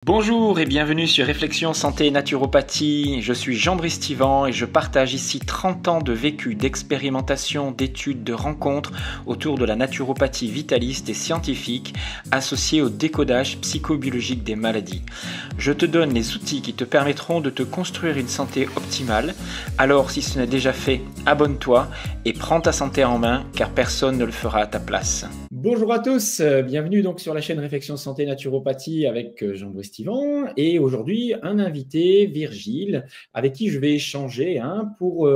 Bonjour et bienvenue sur Réflexion Santé et Naturopathie. Je suis Jean-Brice Tivan et je partage ici 30 ans de vécu, d'expérimentation, d'études, de rencontres autour de la naturopathie vitaliste et scientifique associée au décodage psychobiologique des maladies. Je te donne les outils qui te permettront de te construire une santé optimale. Alors si ce n'est déjà fait, abonne-toi et prends ta santé en main car personne ne le fera à ta place. Bonjour à tous, bienvenue donc sur la chaîne Réflexion Santé Naturopathie avec Jean-Brice Tivan et aujourd'hui un invité, Virgile, avec qui je vais échanger pour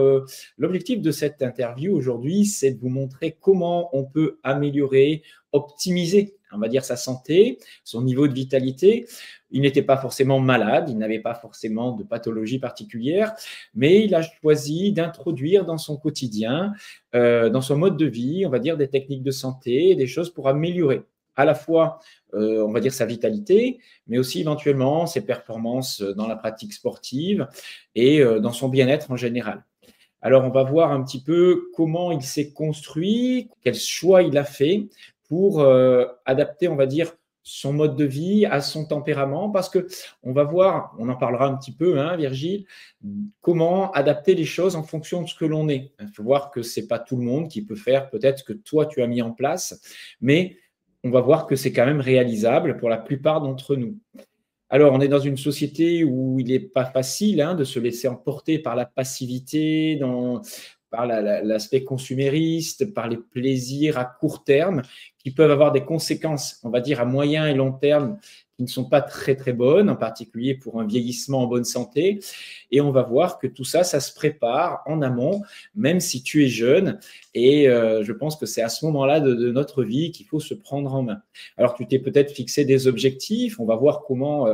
l'objectif de cette interview aujourd'hui, c'est de vous montrer comment on peut améliorer, optimiser, on va dire sa santé, son niveau de vitalité. Il n'était pas forcément malade, il n'avait pas forcément de pathologie particulière, mais il a choisi d'introduire dans son quotidien, dans son mode de vie, on va dire des techniques de santé, des choses pour améliorer à la fois, on va dire, sa vitalité, mais aussi éventuellement ses performances dans la pratique sportive et dans son bien-être en général. Alors, on va voir un petit peu comment il s'est construit, quel choix il a fait pour adapter, on va dire, son mode de vie à son tempérament, parce que on va voir, on en parlera un petit peu, Virgile, comment adapter les choses en fonction de ce que l'on est. Il faut voir que c'est pas tout le monde qui peut faire peut-être ce que toi tu as mis en place, mais on va voir que c'est quand même réalisable pour la plupart d'entre nous. Alors, on est dans une société où il n'est pas facile de se laisser emporter par la passivité, par l'aspect consumériste, par les plaisirs à court terme qui peuvent avoir des conséquences, on va dire, à moyen et long terme qui ne sont pas très, très bonnes, en particulier pour un vieillissement en bonne santé. Et on va voir que tout ça, ça se prépare en amont, même si tu es jeune. Et je pense que c'est à ce moment-là de notre vie qu'il faut se prendre en main. Alors, tu t'es peut-être fixé des objectifs. On va voir comment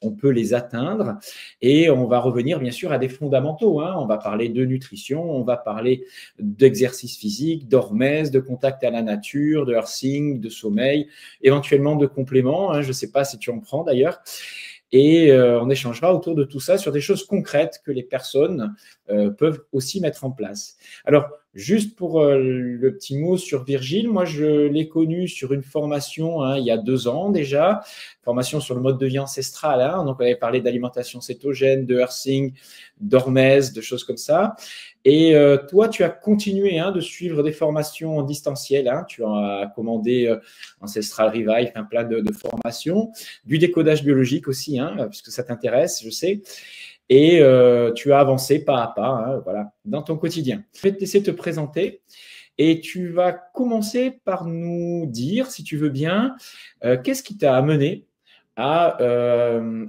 on peut les atteindre. Et on va revenir, bien sûr, à des fondamentaux. On va parler de nutrition, on va parler d'exercice physique, d'hormèse, de contact à la nature, de earthing, de sommeil, éventuellement de compléments. Je ne sais pas si tu en prends d'ailleurs. Et on échangera autour de tout ça sur des choses concrètes que les personnes peuvent aussi mettre en place. Alors, juste pour le petit mot sur Virgile, moi, je l'ai connu sur une formation il y a 2 ans déjà, formation sur le mode de vie ancestral. Donc, on avait parlé d'alimentation cétogène, de earthing, d'hormèse, de choses comme ça. Et toi, tu as continué de suivre des formations en distanciel. Tu as commandé Ancestral Revive, plein de formations, du décodage biologique aussi, puisque ça t'intéresse, je sais. Et tu as avancé pas à pas voilà, dans ton quotidien. Je vais te laisser te présenter et tu vas commencer par nous dire, si tu veux bien, qu'est-ce qui t'a amené à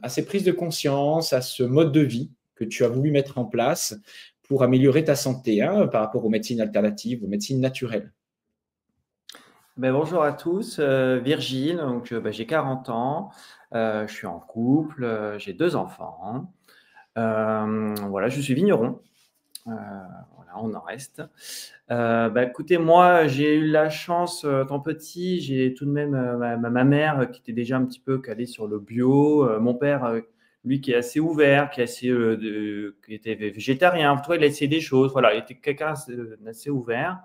ces prises de conscience, à ce mode de vie que tu as voulu mettre en place pour améliorer ta santé par rapport aux médecines alternatives, aux médecines naturelles. Bonjour à tous, Virgile, donc, j'ai 40 ans, je suis en couple, j'ai 2 enfants. Voilà, je suis vigneron, voilà, on en reste. Écoutez, moi, j'ai eu la chance, étant petit, j'ai tout de même ma mère qui était déjà un petit peu calée sur le bio, mon père, lui qui est assez ouvert, qui était végétarien. Toi, il a essayé des choses, voilà, il était quelqu'un d'assez ouvert.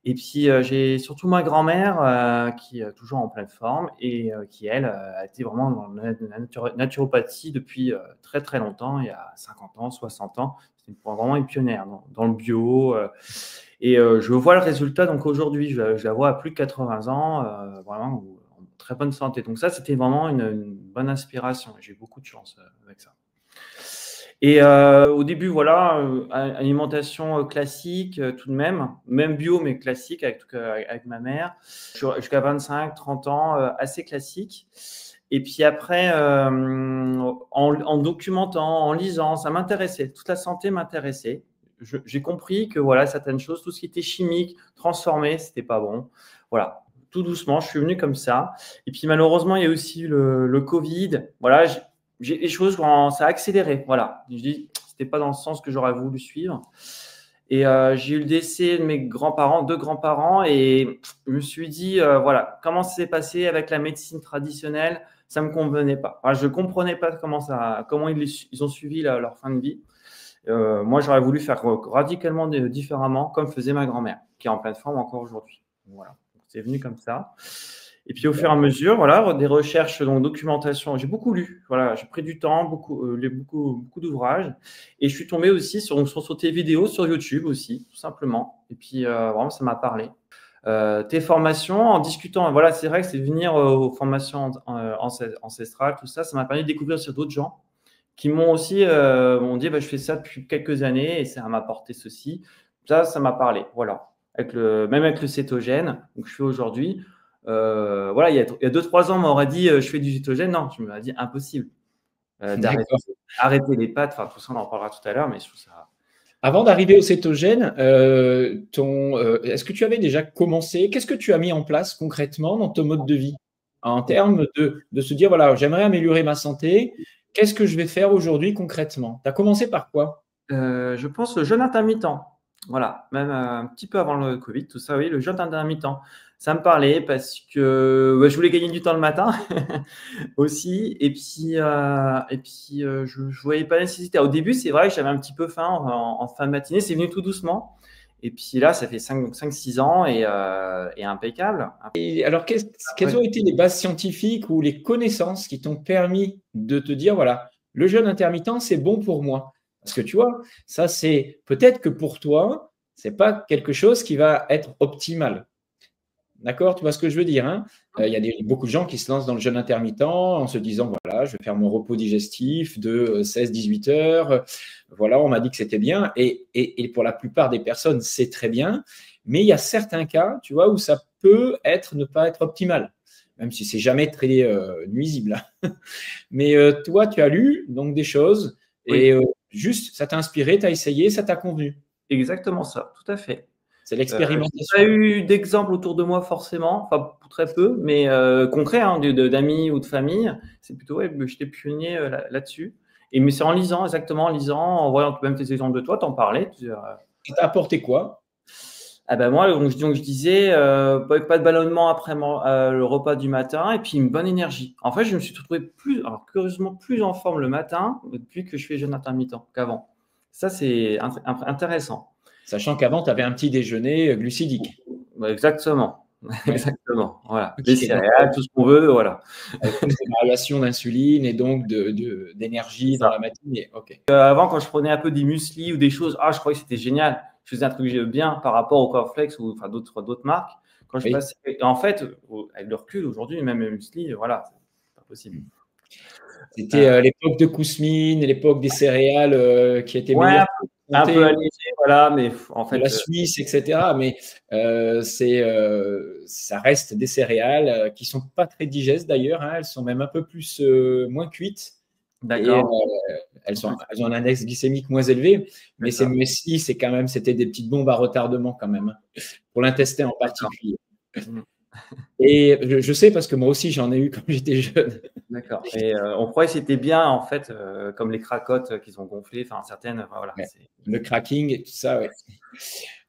Et puis, j'ai surtout ma grand-mère qui est toujours en pleine forme et qui, elle, a été vraiment dans la naturopathie depuis très, très longtemps, il y a 50 ans, 60 ans. C'est vraiment une pionnière dans le bio. Et je vois le résultat. Donc, aujourd'hui, je la vois à plus de 80 ans, vraiment en très bonne santé. Donc, ça, c'était vraiment une bonne inspiration. J'ai eu beaucoup de chance avec ça. Et au début, voilà, alimentation classique tout de même bio, mais classique avec ma mère, jusqu'à 25, 30 ans, assez classique. Et puis après, en documentant, en lisant, ça m'intéressait. Toute la santé m'intéressait. J'ai compris que voilà, certaines choses, tout ce qui était chimique, transformé, c'était pas bon. Voilà, tout doucement, je suis venu comme ça. Et puis malheureusement, il y a aussi le Covid. Voilà, les choses, ça a accéléré. Voilà, je dis, c'était pas dans le sens que j'aurais voulu suivre. Et j'ai eu le décès de mes grands-parents, 2 grands-parents, et je me suis dit, voilà, comment ça s'est passé avec la médecine traditionnelle, ça me convenait pas. Enfin, je comprenais pas comment ils ont suivi leur fin de vie. Moi, j'aurais voulu faire radicalement différemment, comme faisait ma grand-mère, qui est en pleine forme encore aujourd'hui. Voilà, c'est venu comme ça. Et puis au fur et à mesure, voilà, des recherches, donc documentation. J'ai beaucoup lu, voilà, j'ai pris du temps, beaucoup d'ouvrages. Et je suis tombé aussi sur tes vidéos sur YouTube aussi, tout simplement. Et puis vraiment, ça m'a parlé. Tes formations, en discutant, voilà, c'est vrai que c'est venir aux formations ancestrales, tout ça, ça m'a permis de découvrir sur d'autres gens qui m'ont aussi m'ont dit, bah, je fais ça depuis quelques années et ça m'a apporté ceci. Ça m'a parlé, voilà. Même avec le cétogène, donc je fais aujourd'hui. Voilà, il y a 2-3 ans, on m'aurait dit, je fais du cétogène. Non, je me dit impossible d'arrêter les pâtes. Enfin, tout ça, on en parlera tout à l'heure, mais je trouve ça. Avant d'arriver au cétogène, est-ce que tu avais déjà commencé? Qu'est-ce que tu as mis en place concrètement dans ton mode de vie en termes de se dire, voilà, j'aimerais améliorer ma santé. Qu'est-ce que je vais faire aujourd'hui concrètement? Tu as commencé par quoi? Je pense le jeûne intermittent. Voilà, même un petit peu avant le Covid, tout ça, oui, le jeûne intermittent. Ça me parlait parce que je voulais gagner du temps le matin aussi. Et puis, je ne voyais pas la nécessité. Au début, c'est vrai que j'avais un petit peu faim en fin de matinée. C'est venu tout doucement. Et puis là, ça fait 5-6 ans et impeccable. Et alors, quelles ont été les bases scientifiques ou les connaissances qui t'ont permis de te dire, voilà, le jeûne intermittent, c'est bon pour moi? Parce que tu vois, ça, c'est peut-être que pour toi, ce n'est pas quelque chose qui va être optimal. D'accord? Tu vois ce que je veux dire, hein? Il y a beaucoup de gens qui se lancent dans le jeûne intermittent en se disant, voilà, je vais faire mon repos digestif de 16-18 heures. Voilà, on m'a dit que c'était bien. Et pour la plupart des personnes, c'est très bien. Mais il y a certains cas, tu vois, où ça peut ne pas être optimal, même si c'est jamais très nuisible. Mais toi, tu as lu donc des choses et juste, ça t'a inspiré, tu as essayé, ça t'a convenu. Exactement ça, tout à fait. C'est l'expérimentation. J'ai pas eu d'exemple autour de moi forcément, enfin très peu, mais concret, hein, d'amis ou de famille. C'est plutôt, j'étais pionnier là-dessus. Mais c'est en lisant, exactement, en voyant même tes exemples de toi, t'en parlais. Ça t'a apporté quoi? Ah ben moi, donc je disais, pas de ballonnement après le repas du matin et puis une bonne énergie. En fait, je me suis trouvé curieusement plus en forme le matin depuis que je fais jeûne intermittent qu'avant. Ça, c'est intéressant. Sachant qu'avant, tu avais un petit déjeuner glucidique. Exactement. Ouais. Exactement. Voilà. Des céréales, tout ce qu'on veut, voilà. Avec des variations d'insuline et donc d'énergie dans la matinée. Okay. Avant, quand je prenais un peu des muesli ou des choses, je croyais que c'était génial. Je faisais un truc bien par rapport au cornflakes ou enfin, d'autres marques. Quand je passais, en fait, avec le recul aujourd'hui, même le muesli, voilà, c'est pas possible. C'était l'époque de Kousmine, l'époque des céréales qui étaient meilleures. Un peu allégé, voilà, mais en fait. La Suisse, etc. Mais ça reste des céréales qui ne sont pas très digestes d'ailleurs. Hein, elles sont même un peu moins cuites. D'accord. Elles ont un index glycémique moins élevé. Mais ces muesli, c'était des petites bombes à retardement quand même, hein, pour l'intestin en particulier. Et je sais parce que moi aussi, j'en ai eu quand j'étais jeune. D'accord. Et on croyait que c'était bien, en fait, comme les cracottes qu'ils ont gonflées, enfin certaines, voilà. Ouais. Le cracking et tout ça, ouais.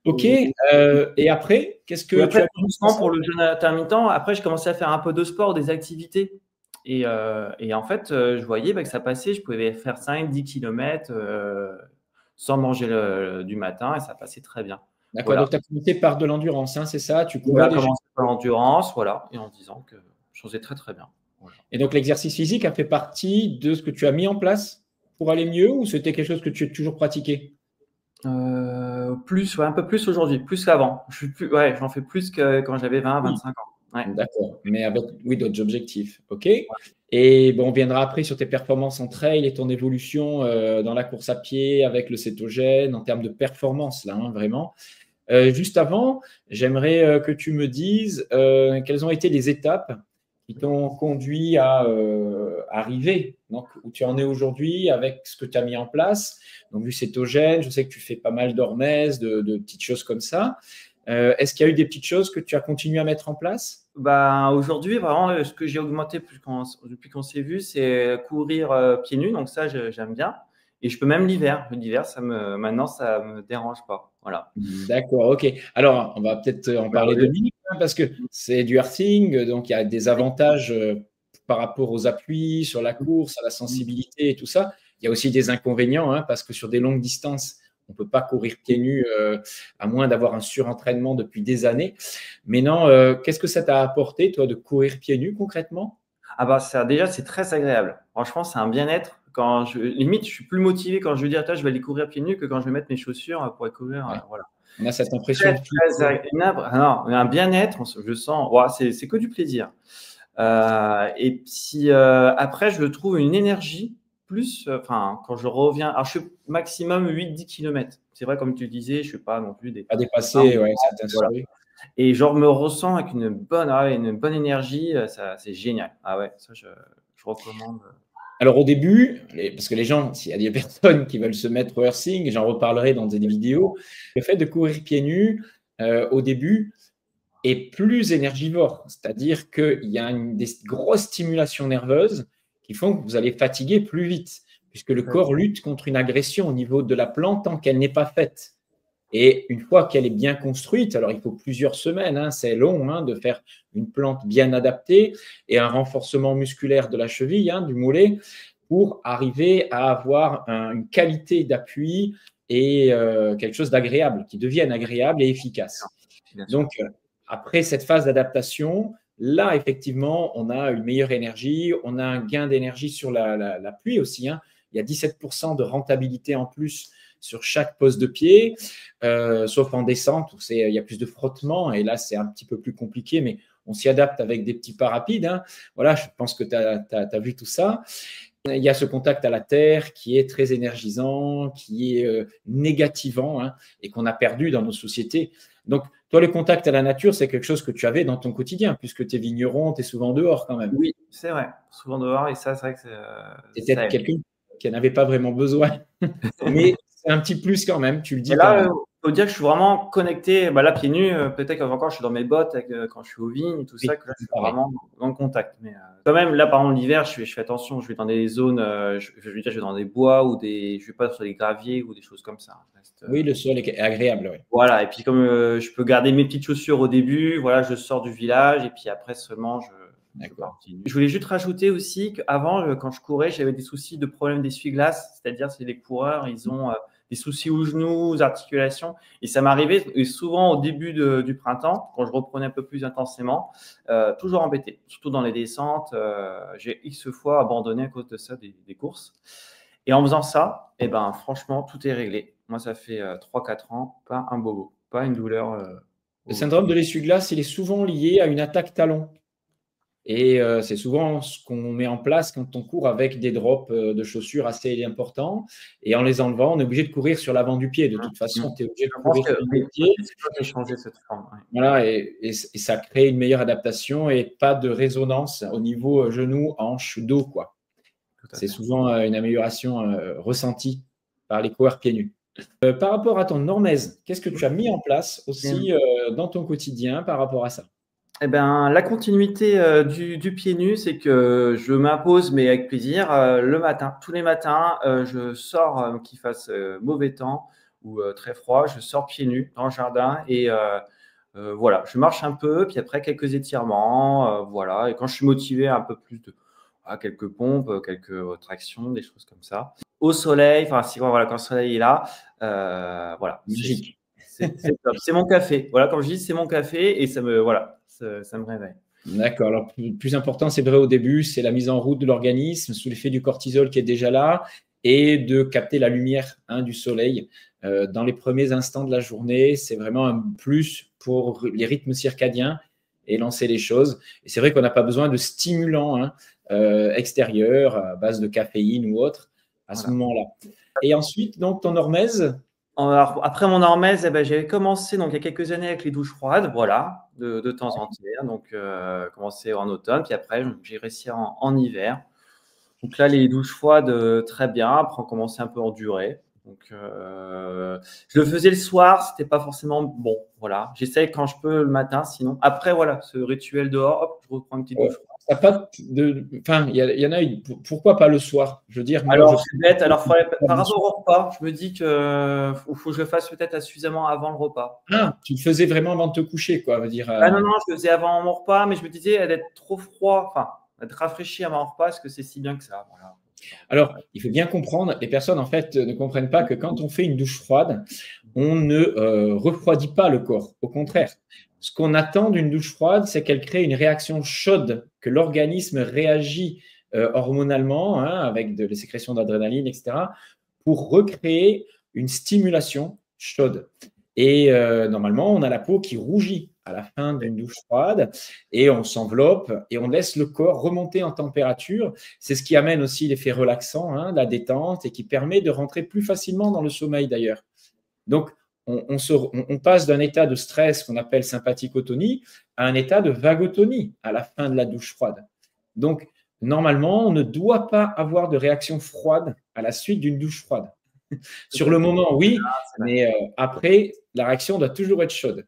Ok. Et après, qu'est-ce que tu as doucement pour le jeûne intermittent? Après, j'ai commencé à faire un peu de sport, des activités. Et en fait, je voyais que ça passait. Je pouvais faire 5-10 km sans manger du matin et ça passait très bien. D'accord, donc tu as commencé par de l'endurance, hein, c'est ça? Tu courais déjà. Commencé par l'endurance, voilà, et en disant que je faisais très très bien. Voilà. Et donc l'exercice physique a fait partie de ce que tu as mis en place pour aller mieux ou c'était quelque chose que tu as toujours pratiqué? Un peu plus aujourd'hui, plus qu'avant. J'en fais plus que quand j'avais 20-25 ans. Ouais. D'accord, mais avec d'autres objectifs. Ok. Ouais. Et bon, on viendra après sur tes performances en trail et ton évolution dans la course à pied avec le cétogène en termes de performance, là, hein, vraiment. Juste avant, j'aimerais que tu me dises quelles ont été les étapes qui t'ont conduit à arriver, donc, où tu en es aujourd'hui avec ce que tu as mis en place. Donc, du cétogène, je sais que tu fais pas mal d'hormèse, de petites choses comme ça. Est-ce qu'il y a eu des petites choses que tu as continué à mettre en place? Aujourd'hui, vraiment, ce que j'ai augmenté depuis qu'on s'est vu, c'est courir pieds nus. Donc ça, j'aime bien. Et je peux même l'hiver. L'hiver, maintenant, ça ne me dérange pas. Voilà. D'accord, ok. Alors, on va peut-être en parler de minutes, hein, parce que c'est du earthing, donc il y a des avantages par rapport aux appuis, sur la course, à la sensibilité et tout ça. Il y a aussi des inconvénients, hein, parce que sur des longues distances, On ne peut pas courir pieds nus à moins d'avoir un surentraînement depuis des années. Mais non, qu'est-ce que ça t'a apporté, toi, de courir pieds nus concrètement? Ah bah ça, déjà, c'est très agréable. Franchement, c'est un bien-être. Limite, je suis plus motivé quand je veux dire, je vais aller courir pieds nus que quand je vais mettre mes chaussures pour aller courir. Ouais. Voilà. On a cette impression. Un bien-être, je sens, ouais, c'est que du plaisir. Et puis après, je trouve une énergie plus, quand je reviens, alors je fais maximum 8-10 km. C'est vrai, comme tu disais, je ne suis pas non plus À dépasser certains voilà. seuils. Et genre, me ressens avec une bonne énergie, c'est génial. Ah ouais, ça, je recommande. Alors au début, parce que les gens, s'il y a des personnes qui veulent se mettre au earthing, j'en reparlerai dans des vidéos, le fait de courir pieds nus au début est plus énergivore. C'est-à-dire qu'il y a des grosses stimulations nerveuses qui font que vous allez fatiguer plus vite, puisque le corps lutte contre une agression au niveau de la plante tant qu'elle n'est pas faite. Et une fois qu'elle est bien construite, alors il faut plusieurs semaines, c'est long de faire une plante bien adaptée et un renforcement musculaire de la cheville, du mollet, pour arriver à avoir une qualité d'appui et quelque chose d'agréable, qui devienne agréable et efficace. Donc, après cette phase d'adaptation, là, effectivement, on a une meilleure énergie, on a un gain d'énergie sur l'appui aussi. Il y a 17% de rentabilité en plus sur chaque pose de pied, sauf en descente où il y a plus de frottement et là, c'est un petit peu plus compliqué, mais on s'y adapte avec des petits pas rapides. Voilà, je pense que tu as vu tout ça. Il y a ce contact à la terre qui est très énergisant, qui est négativant et qu'on a perdu dans nos sociétés. Donc, toi, le contact à la nature, c'est quelque chose que tu avais dans ton quotidien, puisque tu es vigneron, tu es souvent dehors quand même. Oui, c'est vrai, souvent dehors, et ça, c'est vrai que c'est peut-être quelqu'un qui n'avait pas vraiment besoin, mais c'est un petit plus quand même, tu le dis. Et là, il faut dire que je suis vraiment connecté, là, pieds nus, peut-être qu'encore je suis dans mes bottes quand je suis aux vignes, tout ça, que là, je suis vraiment dans le contact. Mais quand même, là, par exemple, l'hiver, je fais attention, je vais dans des zones, je vais dans des bois ou je vais pas sur des graviers ou des choses comme ça. Oui, le sol est agréable. Oui. Voilà, et puis comme je peux garder mes petites chaussures au début, voilà, je sors du village et puis après seulement je voulais juste rajouter aussi qu'avant, quand je courais, j'avais des soucis de problèmes d'essuie-glace, c'est-à-dire c'est les coureurs, ils ont des soucis aux genoux, aux articulations, et ça m'arrivait souvent au début du printemps, quand je reprenais un peu plus intensément, toujours embêté, surtout dans les descentes. J'ai X fois abandonné à cause de ça des courses. Et en faisant ça, franchement, tout est réglé. Moi, ça fait 3-4 ans, pas un bobo, pas une douleur. Le syndrome de l'essuie-glace, il est souvent lié à une attaque talon. Et c'est souvent ce qu'on met en place quand on court avec des drops de chaussures assez importants. Et en les enlevant, on est obligé de courir sur l'avant du pied. De toute façon, tu es obligé de courir sur le pied. C'est toi qui as changé cette forme. Ouais. Voilà, et ça crée une meilleure adaptation et pas de résonance au niveau genou, hanche, dos, quoi. C'est souvent une amélioration ressentie par les coureurs pieds nus. Par rapport à ton hormèse, qu'est-ce que tu as mis en place aussi dans ton quotidien par rapport à ça? La continuité du pied nu, c'est que je m'impose, mais avec plaisir, le matin. Tous les matins, je sors, qu'il fasse mauvais temps ou très froid, je sors pieds nus dans le jardin et voilà, je marche un peu, puis après quelques étirements, voilà. Et quand je suis motivé, un peu plus de quelques pompes, quelques tractions, des choses comme ça. Au soleil, quand le soleil est là, voilà. Magique. C'est top. C'est mon café. Voilà, comme je dis, c'est mon café et ça me réveille. D'accord. Alors, le plus important, c'est vrai au début, c'est la mise en route de l'organisme sous l'effet du cortisol qui est déjà là et de capter la lumière du soleil dans les premiers instants de la journée. C'est vraiment un plus pour les rythmes circadiens et lancer les choses. Et c'est vrai qu'on n'a pas besoin de stimulants extérieurs à base de caféine ou autre à ce moment-là. Et ensuite, donc, ton hormèse? Alors, après mon hormèse, j'avais commencé donc, il y a quelques années avec les douches froides, voilà, de temps en temps. Donc, commencé en automne, puis après, j'ai réussi en hiver. Donc là, les douches froides, très bien. Après, on commençait un peu en durée. Donc, je le faisais le soir, c'était pas forcément bon. Voilà, j'essaye quand je peux le matin, sinon. Après, voilà, ce rituel dehors, hop, je reprends une petite douche. Il y en a une. Pourquoi pas le soir? Je veux dire. Alors, je suis bête. Alors, par rapport au repas, je me dis que faut que je le fasse peut-être suffisamment avant le repas. Ah, tu le faisais vraiment avant de te coucher, quoi, veut dire. Non, je le faisais avant mon repas, mais je me disais d'être trop froid, d'être rafraîchi avant mon repas, est-ce que c'est si bien que ça? Voilà. Alors, il faut bien comprendre, les personnes en fait ne comprennent pas que quand on fait une douche froide, on ne refroidit pas le corps. Au contraire, ce qu'on attend d'une douche froide, c'est qu'elle crée une réaction chaude, que l'organisme réagit hormonalement, hein, avec les sécrétions d'adrénaline, etc., pour recréer une stimulation chaude. Et normalement, on a la peau qui rougit à la fin d'une douche froide et on s'enveloppe et on laisse le corps remonter en température. C'est ce qui amène aussi l'effet relaxant, hein, la détente et qui permet de rentrer plus facilement dans le sommeil d'ailleurs. Donc, on passe d'un état de stress qu'on appelle sympathicotonie à un état de vagotonie à la fin de la douche froide. Donc, normalement, on ne doit pas avoir de réaction froide à la suite d'une douche froide. Sur le moment, oui, mais après, la réaction doit toujours être chaude.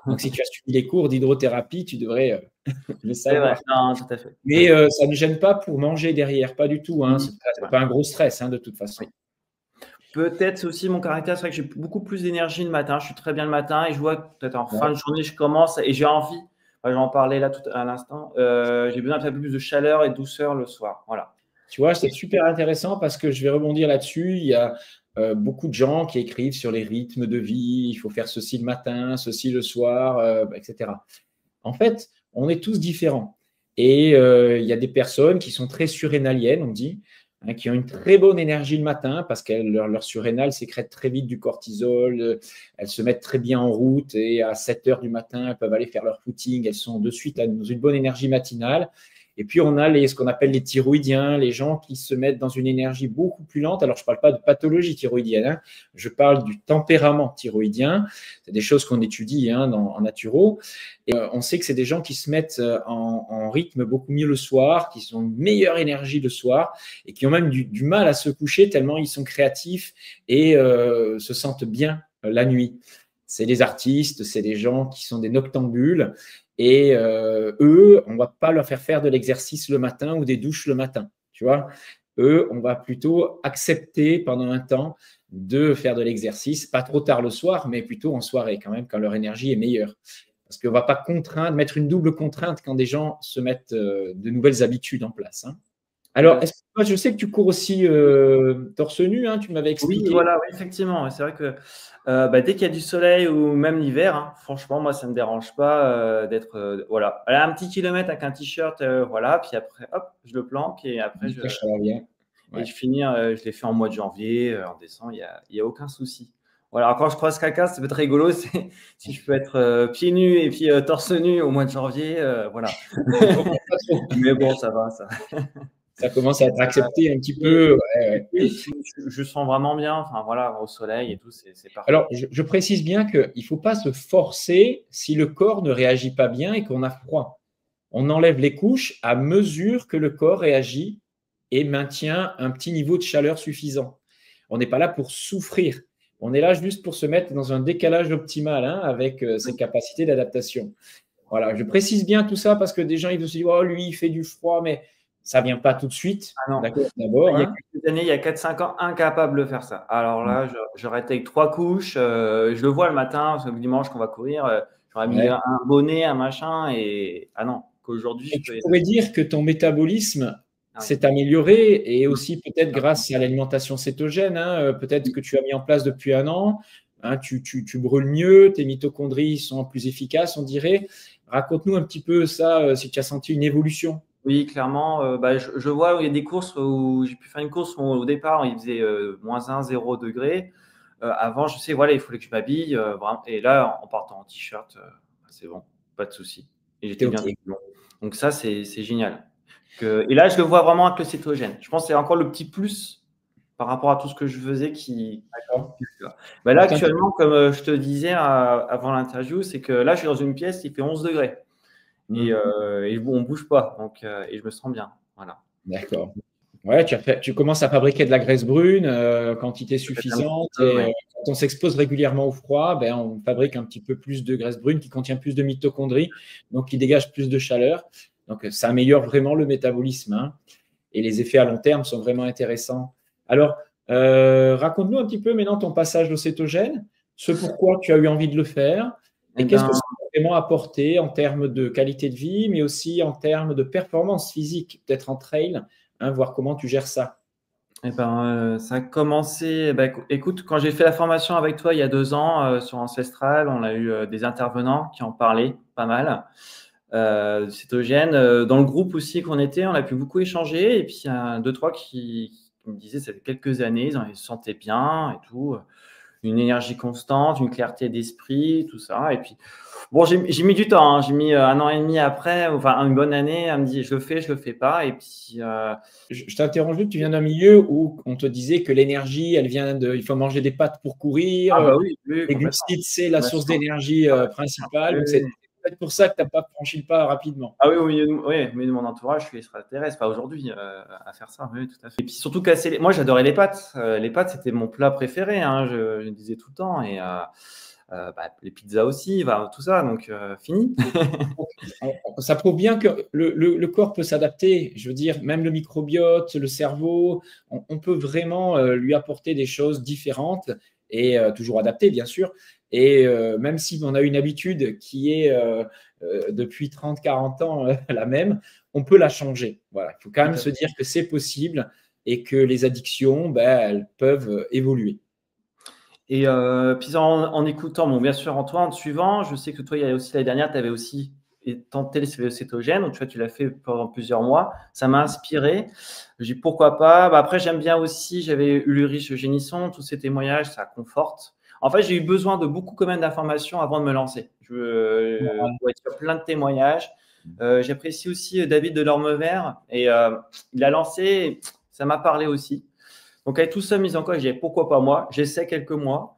Donc, si tu as suivi les cours d'hydrothérapie, tu devrais le savoir. Non, tout à fait. Mais ça ne gêne pas pour manger derrière, pas du tout. Hein. Ce n'est pas un gros stress, hein, de toute façon. Oui. Peut-être aussi mon caractère, c'est vrai que j'ai beaucoup plus d'énergie le matin. Je suis très bien le matin et je vois que peut-être en fin de journée, je commence et j'ai envie. J'en parlais là tout à l'instant. J'ai besoin d'un peu plus de chaleur et de douceur le soir. Voilà. Tu vois, c'est super intéressant parce que je vais rebondir là-dessus. Il y a beaucoup de gens qui écrivent sur les rythmes de vie. Il faut faire ceci le matin, ceci le soir, etc. En fait, on est tous différents. Et il y a des personnes qui sont très surrénaliennes, on dit, hein, qui ont une très bonne énergie le matin parce que leur surrénale sécrète très vite du cortisol. Elles se mettent très bien en route et à 7 heures du matin, elles peuvent aller faire leur footing. Elles sont de suite dans une bonne énergie matinale. Et puis, on a ce qu'on appelle les thyroïdiens, les gens qui se mettent dans une énergie beaucoup plus lente. Alors, je ne parle pas de pathologie thyroïdienne, hein, je parle du tempérament thyroïdien. C'est des choses qu'on étudie, hein, en naturo. Et on sait que c'est des gens qui se mettent en rythme beaucoup mieux le soir, qui ont une meilleure énergie le soir et qui ont même du mal à se coucher tellement ils sont créatifs et se sentent bien la nuit. C'est des artistes, c'est des gens qui sont des noctambules. Et eux, on ne va pas leur faire de l'exercice le matin ou des douches le matin. Tu vois, eux, on va plutôt accepter pendant un temps de faire de l'exercice, pas trop tard le soir, mais plutôt en soirée quand même, quand leur énergie est meilleure. Parce qu'on ne va pas mettre une double contrainte quand des gens se mettent de nouvelles habitudes en place. Hein. Alors, je sais que tu cours aussi torse nu, hein, tu m'avais expliqué. Oui, voilà, oui, effectivement. C'est vrai que dès qu'il y a du soleil ou même l'hiver, hein, franchement, moi, ça ne me dérange pas d'être voilà. Allez, un petit kilomètre avec un t-shirt, voilà. Puis après, hop, je le planque et après, Ça va bien. et je finis. Je l'ai fait en mois de janvier, en décembre, il y a aucun souci. Voilà. Alors, quand je croise quelqu'un, c'est peut-être rigolo. Si je peux être pieds nus et puis torse nu au mois de janvier, voilà. Mais bon, ça va, ça. Ça commence à être accepté un petit peu. Oui, je sens vraiment bien. Enfin, voilà, au soleil et tout, c'est parfait. Alors, je précise bien qu'il ne faut pas se forcer si le corps ne réagit pas bien et qu'on a froid. On enlève les couches à mesure que le corps réagit et maintient un petit niveau de chaleur suffisant. On n'est pas là pour souffrir. On est là juste pour se mettre dans un décalage optimal, hein, avec ses capacités d'adaptation. Voilà, je précise bien tout ça parce que des gens ils se disent « Oh, lui, il fait du froid » mais ça ne vient pas tout de suite. D'abord, il y a quelques années, il y a 4-5 ans, incapable de faire ça. Alors là, j'aurais été avec 3 couches. Je le vois le matin, parce que le dimanche qu'on va courir, j'aurais mis un bonnet, un machin. Et non, qu'aujourd'hui. Tu pourrais dire que ton métabolisme s'est amélioré et aussi peut-être grâce à l'alimentation cétogène. Hein, peut-être que tu as mis en place depuis un an. Hein, tu brûles mieux, tes mitochondries sont plus efficaces, on dirait. Raconte-nous un petit peu ça, si tu as senti une évolution. Oui, clairement. Je vois où il y a des courses où j'ai pu faire une course où au départ, il faisait -1, 0 degré. Avant, je sais, voilà, il fallait que je m'habille. Vraiment. Et là, en partant en t-shirt, c'est bon, pas de souci. Et j'étais bien long. Donc ça, c'est génial. Et là, je le vois vraiment avec le cétogène. Je pense que c'est encore le petit plus par rapport à tout ce que je faisais qui… Là, actuellement, comme je te disais avant l'interview, c'est que là, je suis dans une pièce qui fait 11 degrés. Et on ne bouge pas, donc, et je me sens bien. Voilà. D'accord. Ouais, tu commences à fabriquer de la graisse brune, quantité suffisante. Et quand on s'expose régulièrement au froid, on fabrique un petit peu plus de graisse brune qui contient plus de mitochondries, donc qui dégage plus de chaleur. Donc, ça améliore vraiment le métabolisme. Hein, et les effets à long terme sont vraiment intéressants. Alors, raconte-nous un petit peu maintenant ton passage au cétogène, ce pourquoi tu as eu envie de le faire. Et qu'est-ce que ça a vraiment apporté en termes de qualité de vie, mais aussi en termes de performance physique, peut-être en trail, hein, voir comment tu gères ça. Eh ben, ça a commencé, bah, écoute, quand j'ai fait la formation avec toi il y a 2 ans, sur Ancestral, on a eu, des intervenants qui en parlaient pas mal, du cétogène. Dans le groupe aussi qu'on était, on a pu beaucoup échanger et puis il y a 2-3 qui me disaient ça fait quelques années, ils se sentaient bien et tout, une énergie constante, une clarté d'esprit, tout ça et puis bon, j'ai mis du temps, hein. J'ai mis 1 an et demi après, enfin une bonne année à me dire: «Je le fais pas» et puis, Je t'interromps juste, tu viens d'un milieu où on te disait que l'énergie, elle vient de, il faut manger des pâtes pour courir, ah bah oui, oui, les complètement. glucides, c'est la Bien source sûr. d'énergie Ah bah, bien sûr. principale. Oui, Donc, oui, c'est oui. peut-être pour ça que tu n'as pas franchi le pas rapidement. Ah oui, oui, mais de mon entourage, je suis extraterrestre, pas aujourd'hui, à faire ça, oui, tout à fait. Et puis surtout casser les moi j'adorais les pâtes, c'était mon plat préféré, hein, je le disais tout le temps et bah, les pizzas aussi, bah, tout ça, donc fini. Ça prouve bien que le corps peut s'adapter. Je veux dire, même le microbiote, le cerveau, on peut vraiment lui apporter des choses différentes et toujours adaptées, bien sûr. Et même si on a une habitude qui est depuis 30, 40 ans la même, on peut la changer. Voilà. Il faut quand Tout même à se fait. dire que c'est possible et que les addictions, ben, elles peuvent évoluer. Et puis en écoutant, bon, bien sûr, Antoine, suivant, je sais que toi, il y a aussi l'année dernière, tu avais aussi tenté le cétogène, donc tu vois, tu l'as fait pendant plusieurs mois. Ça m'a inspiré. J'ai dit pourquoi pas. Bah, après, j'aime bien aussi, j'avais Ulrich Génisson, tous ces témoignages, ça conforte. En fait, j'ai eu besoin de beaucoup quand même d'informations avant de me lancer. Pour être sur plein de témoignages. J'apprécie aussi David Delormever et il a lancé, ça m'a parlé aussi. Donc, avec tout ça mis en cause, j'ai dit pourquoi pas moi. J'essaie quelques mois.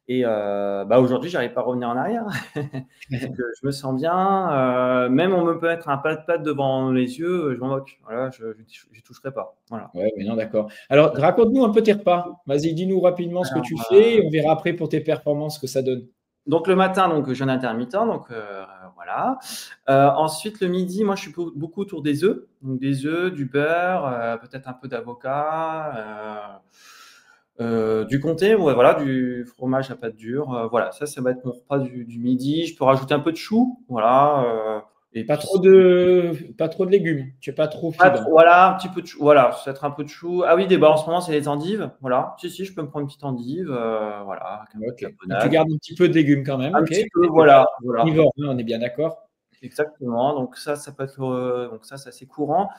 Et bah, aujourd'hui, j'arrive pas à revenir en arrière. Donc, je me sens bien. Même on me peut mettre un plat de pâtes devant les yeux, je m'en moque. Voilà, je n'y toucherai pas. Voilà. Ouais, mais non, d'accord. Alors, raconte-nous un peu tes repas. Vas-y, dis-nous rapidement ce que Alors, tu fais et on verra après pour tes performances ce que ça donne. donc le matin, donc jeûne intermittent, donc voilà. Ensuite, le midi, moi, je suis beaucoup autour des œufs. Donc des œufs, du beurre, peut-être un peu d'avocat. Du comté, ouais, voilà, du fromage à pâte dure. Voilà, ça va être mon repas du midi. Je peux rajouter un peu de chou, voilà. Et Pas puis, trop de légumes. Tu n'es pas trop fibres. voilà, un petit peu de chou, voilà, peut-être un peu de chou. Ah oui, en ce moment, c'est les endives, voilà. Si, je peux me prendre une petite endive, voilà, avec un peu de Ok. Donc, tu caponade. gardes un petit peu de légumes quand même. Un Ok. petit Tu peu, n'es pas voilà. omnivore, hein, on est bien d'accord. Exactement. Donc ça peut être, donc ça, c'est assez courant.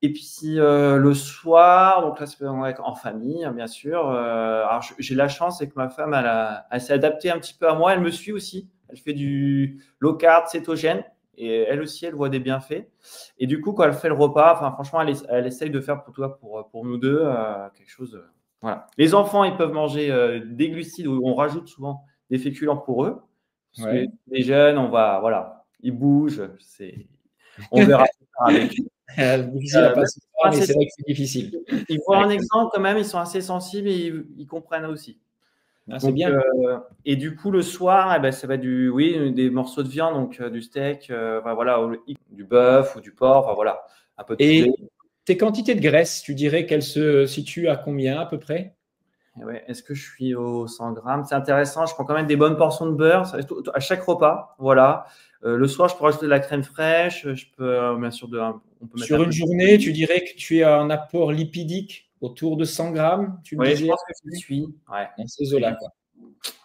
Et puis le soir, donc là, c'est en famille, hein, bien sûr. Alors j'ai la chance, c'est que ma femme, elle s'est adaptée un petit peu à moi. Elle me suit aussi. Elle fait du low carb, cétogène. Et elle aussi, elle voit des bienfaits. Et du coup, quand elle fait le repas, enfin, franchement, elle essaye de faire pour toi, pour nous deux, quelque chose. Voilà. Les enfants, ils peuvent manger des glucides où on rajoute souvent des féculents pour eux. Parce que Ouais. les jeunes, voilà, ils bougent. On verra plus tard avec eux. Difficile à Même passer s'ils sont par, mais assez c'est vrai que c'est difficile. ils voient Ouais. un exemple quand même, ils sont assez sensibles et ils comprennent aussi. Ah, c'est Donc bien. et du coup, le soir, eh ben, ça va être des morceaux de viande, donc du steak, enfin voilà, du bœuf ou du porc, enfin voilà, un peu de poulet. Et tes quantités de graisse, tu dirais qu'elles se situent à combien à peu près? Et ouais, est-ce que je suis aux 100 grammes? C'est intéressant, je prends quand même des bonnes portions de beurre à chaque repas, voilà. Le soir, je peux rajouter de la crème fraîche, je peux, bien sûr on peut mettre un Sur une peu journée, d'huile. tu dirais que tu as un apport lipidique autour de 100 grammes, tu me Oui, je disais, pense que j'y suis, ouais. dans ces eaux-là, quoi.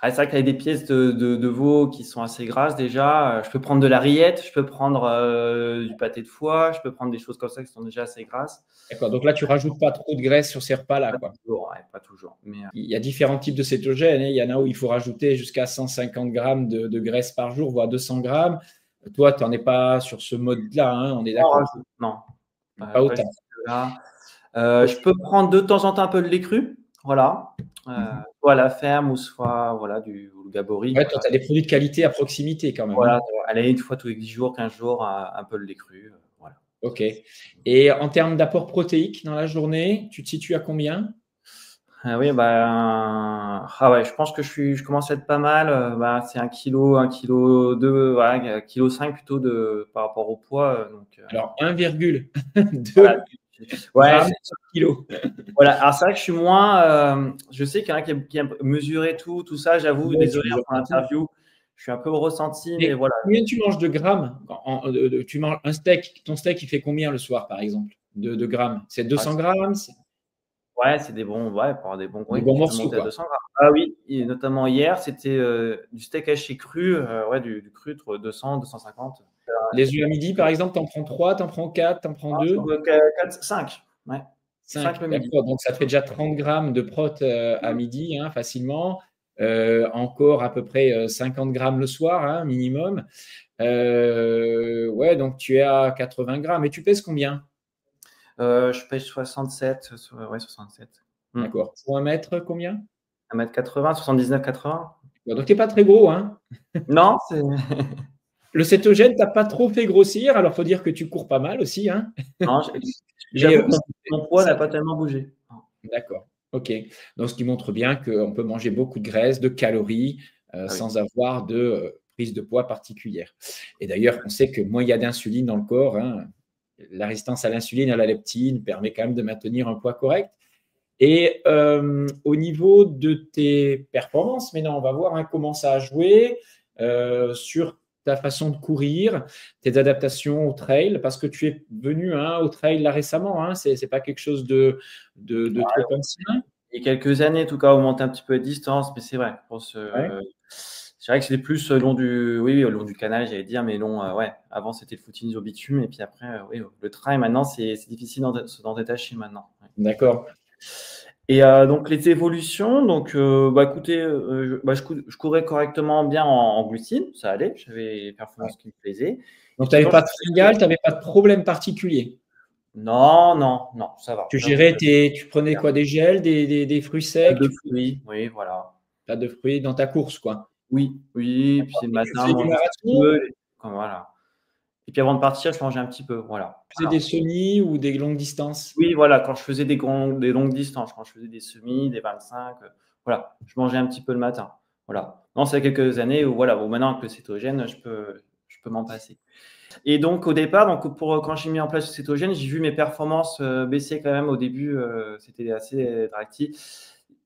Ah, c'est vrai qu'avec des pièces de veau qui sont assez grasses déjà, je peux prendre de la rillette, je peux prendre du pâté de foie, je peux prendre des choses comme ça qui sont déjà assez grasses. D'accord. Donc là, tu rajoutes pas trop de graisse sur ces repas-là, Pas quoi. toujours, ouais, pas toujours. Mais Il y a différents types de cétogènes, hein. Il y en a où il faut rajouter jusqu'à 150 grammes de graisse par jour, voire 200 grammes. Toi, tu n'en es pas sur ce mode-là, hein, on est on d'accord. rajoute, non, Pas pas autant. jusque-là. Je peux prendre de temps en temps un peu de lait cru, voilà, Mhm. soit à la ferme ou soit voilà du Gabori, Ouais, toi, voilà. tu as des produits de qualité à proximité quand même, Voilà, hein. allez, une fois tous les 10 jours, 15 jours, un peu de lait cru, voilà. OK. Et en termes d'apport protéique dans la journée, tu te situes à combien? Ah oui, bah, ah ouais, je pense que je commence à être pas mal. Bah, c'est 1 kg, 1 kg 2, voilà, 1,5 kg plutôt par rapport au poids. Donc, Alors, voilà. 1,2 Ouais, grammes par kilo. voilà. Alors c'est vrai que je suis moins. Je sais qu'il y en a qui a mesuré tout ça. J'avoue, Ouais, tu désolé hein, mesures pour pas tout. l'interview. Je suis un peu ressenti, mais Mais voilà. combien tu manges de grammes? Tu manges un steak, ton steak, il fait combien le soir, par exemple, de grammes? C'est Ouais, 200 grammes? Ouais, c'est des bons, ouais, pour avoir des bons, Des oui, bons tu peux morceaux, monter à quoi. 200 grammes. Ah oui, et notamment hier, c'était du steak haché cru, ouais, du cru entre 200, 250. Les œufs à midi, par exemple, t'en prends 3, t'en prends 4, t'en prends Ah, 2? 4, 5, ouais. 5 5, le midi. d'accord. Donc, ça te fait déjà 30 grammes de prot à midi, hein, facilement. Encore à peu près 50 grammes le soir, hein, minimum. Ouais, donc tu es à 80 grammes. Et tu pèses combien? Je pèse 67, ouais, 67. D'accord. Pour un mètre, combien? 1 m 80, 79, 80. Bon, donc, tu n'es pas très gros, hein? Non, c'est. Le cétogène t'a pas trop fait grossir, alors faut dire que tu cours pas mal aussi, hein? Non, Mais j'avoue que mon poids ça, n'a pas tellement bougé. d'accord. OK. Donc, ce qui montre bien qu'on peut manger beaucoup de graisse, de calories, Ah oui. sans avoir de prise de poids particulière. Et d'ailleurs, on sait que moins il y a d'insuline dans le corps, hein, la résistance à l'insuline, à la leptine, permet quand même de maintenir un poids correct. Et au niveau de tes performances, maintenant, on va voir, hein, comment ça a joué sur ta façon de courir, tes adaptations au trail, parce que tu es venu, hein, au trail là récemment, hein, c'est pas quelque chose de trop ancien. Il y a quelques années, en tout cas, augmenter un petit peu de distance, mais c'est vrai. Ouais. C'est vrai que c'était plus le long du, oui, le long du canal, j'allais dire, mais long, ouais. Avant, c'était le footing au bitume, et puis après, oui, le trail, maintenant, c'est difficile de s'en détacher maintenant. Ouais. D'accord. Et donc, les évolutions, donc, bah, écoutez, je courais correctement bien en glucides, ça allait, j'avais les performances qui me plaisaient. Et Donc, tu puis, n'avais quand pas je de faisais. fringales, tu n'avais pas de problème particulier. Non, non, non, ça va, Tu j'avoue gérais que. tu prenais quoi, des gels, des fruits secs, De fruits, oui, voilà. pas de fruits dans ta course, quoi. Oui, oui, puis le Tu matin, faisais du manger un petit marathon, peu, voilà. Et puis avant de partir, je mangeais un petit peu, voilà. tu faisais des semis ou des longues distances? Oui, voilà, quand je faisais des longues distances, quand je faisais des semis, des 25, voilà, je mangeais un petit peu le matin, voilà. Non, c'est quelques années où voilà, bon maintenant avec le cétogène, je peux m'en passer. Et donc au départ, donc quand j'ai mis en place le cétogène, j'ai vu mes performances baisser quand même au début, c'était assez drastique.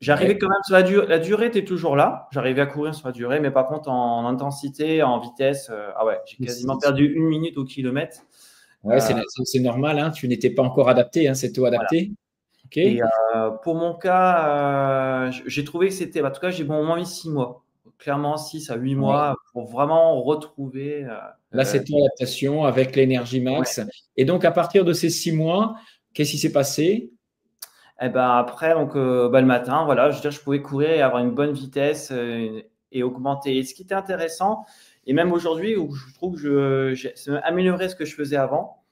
J'arrivais Ouais. quand même sur la durée était toujours là. J'arrivais à courir sur la durée, mais par contre en intensité, en vitesse, ah ouais, j'ai quasiment perdu 1 minute au kilomètre. Ouais, c'est normal, hein, tu n'étais pas encore adapté, hein, c'est tout Voilà. adapté. OK. Et pour mon cas, j'ai trouvé que c'était, en tout cas, j'ai au moins mis 6 mois. Clairement 6 à 8 Ouais. mois pour vraiment retrouver. Là, c'est ton adaptation avec l'énergie Ouais. max. Et donc, à partir de ces 6 mois, qu'est-ce qui s'est passé? Et ben après, donc, bah, le matin, voilà, je veux dire, je pouvais courir et avoir une bonne vitesse et augmenter. Et ce qui était intéressant, et même aujourd'hui, où je trouve que j'ai amélioré ce que je faisais avant,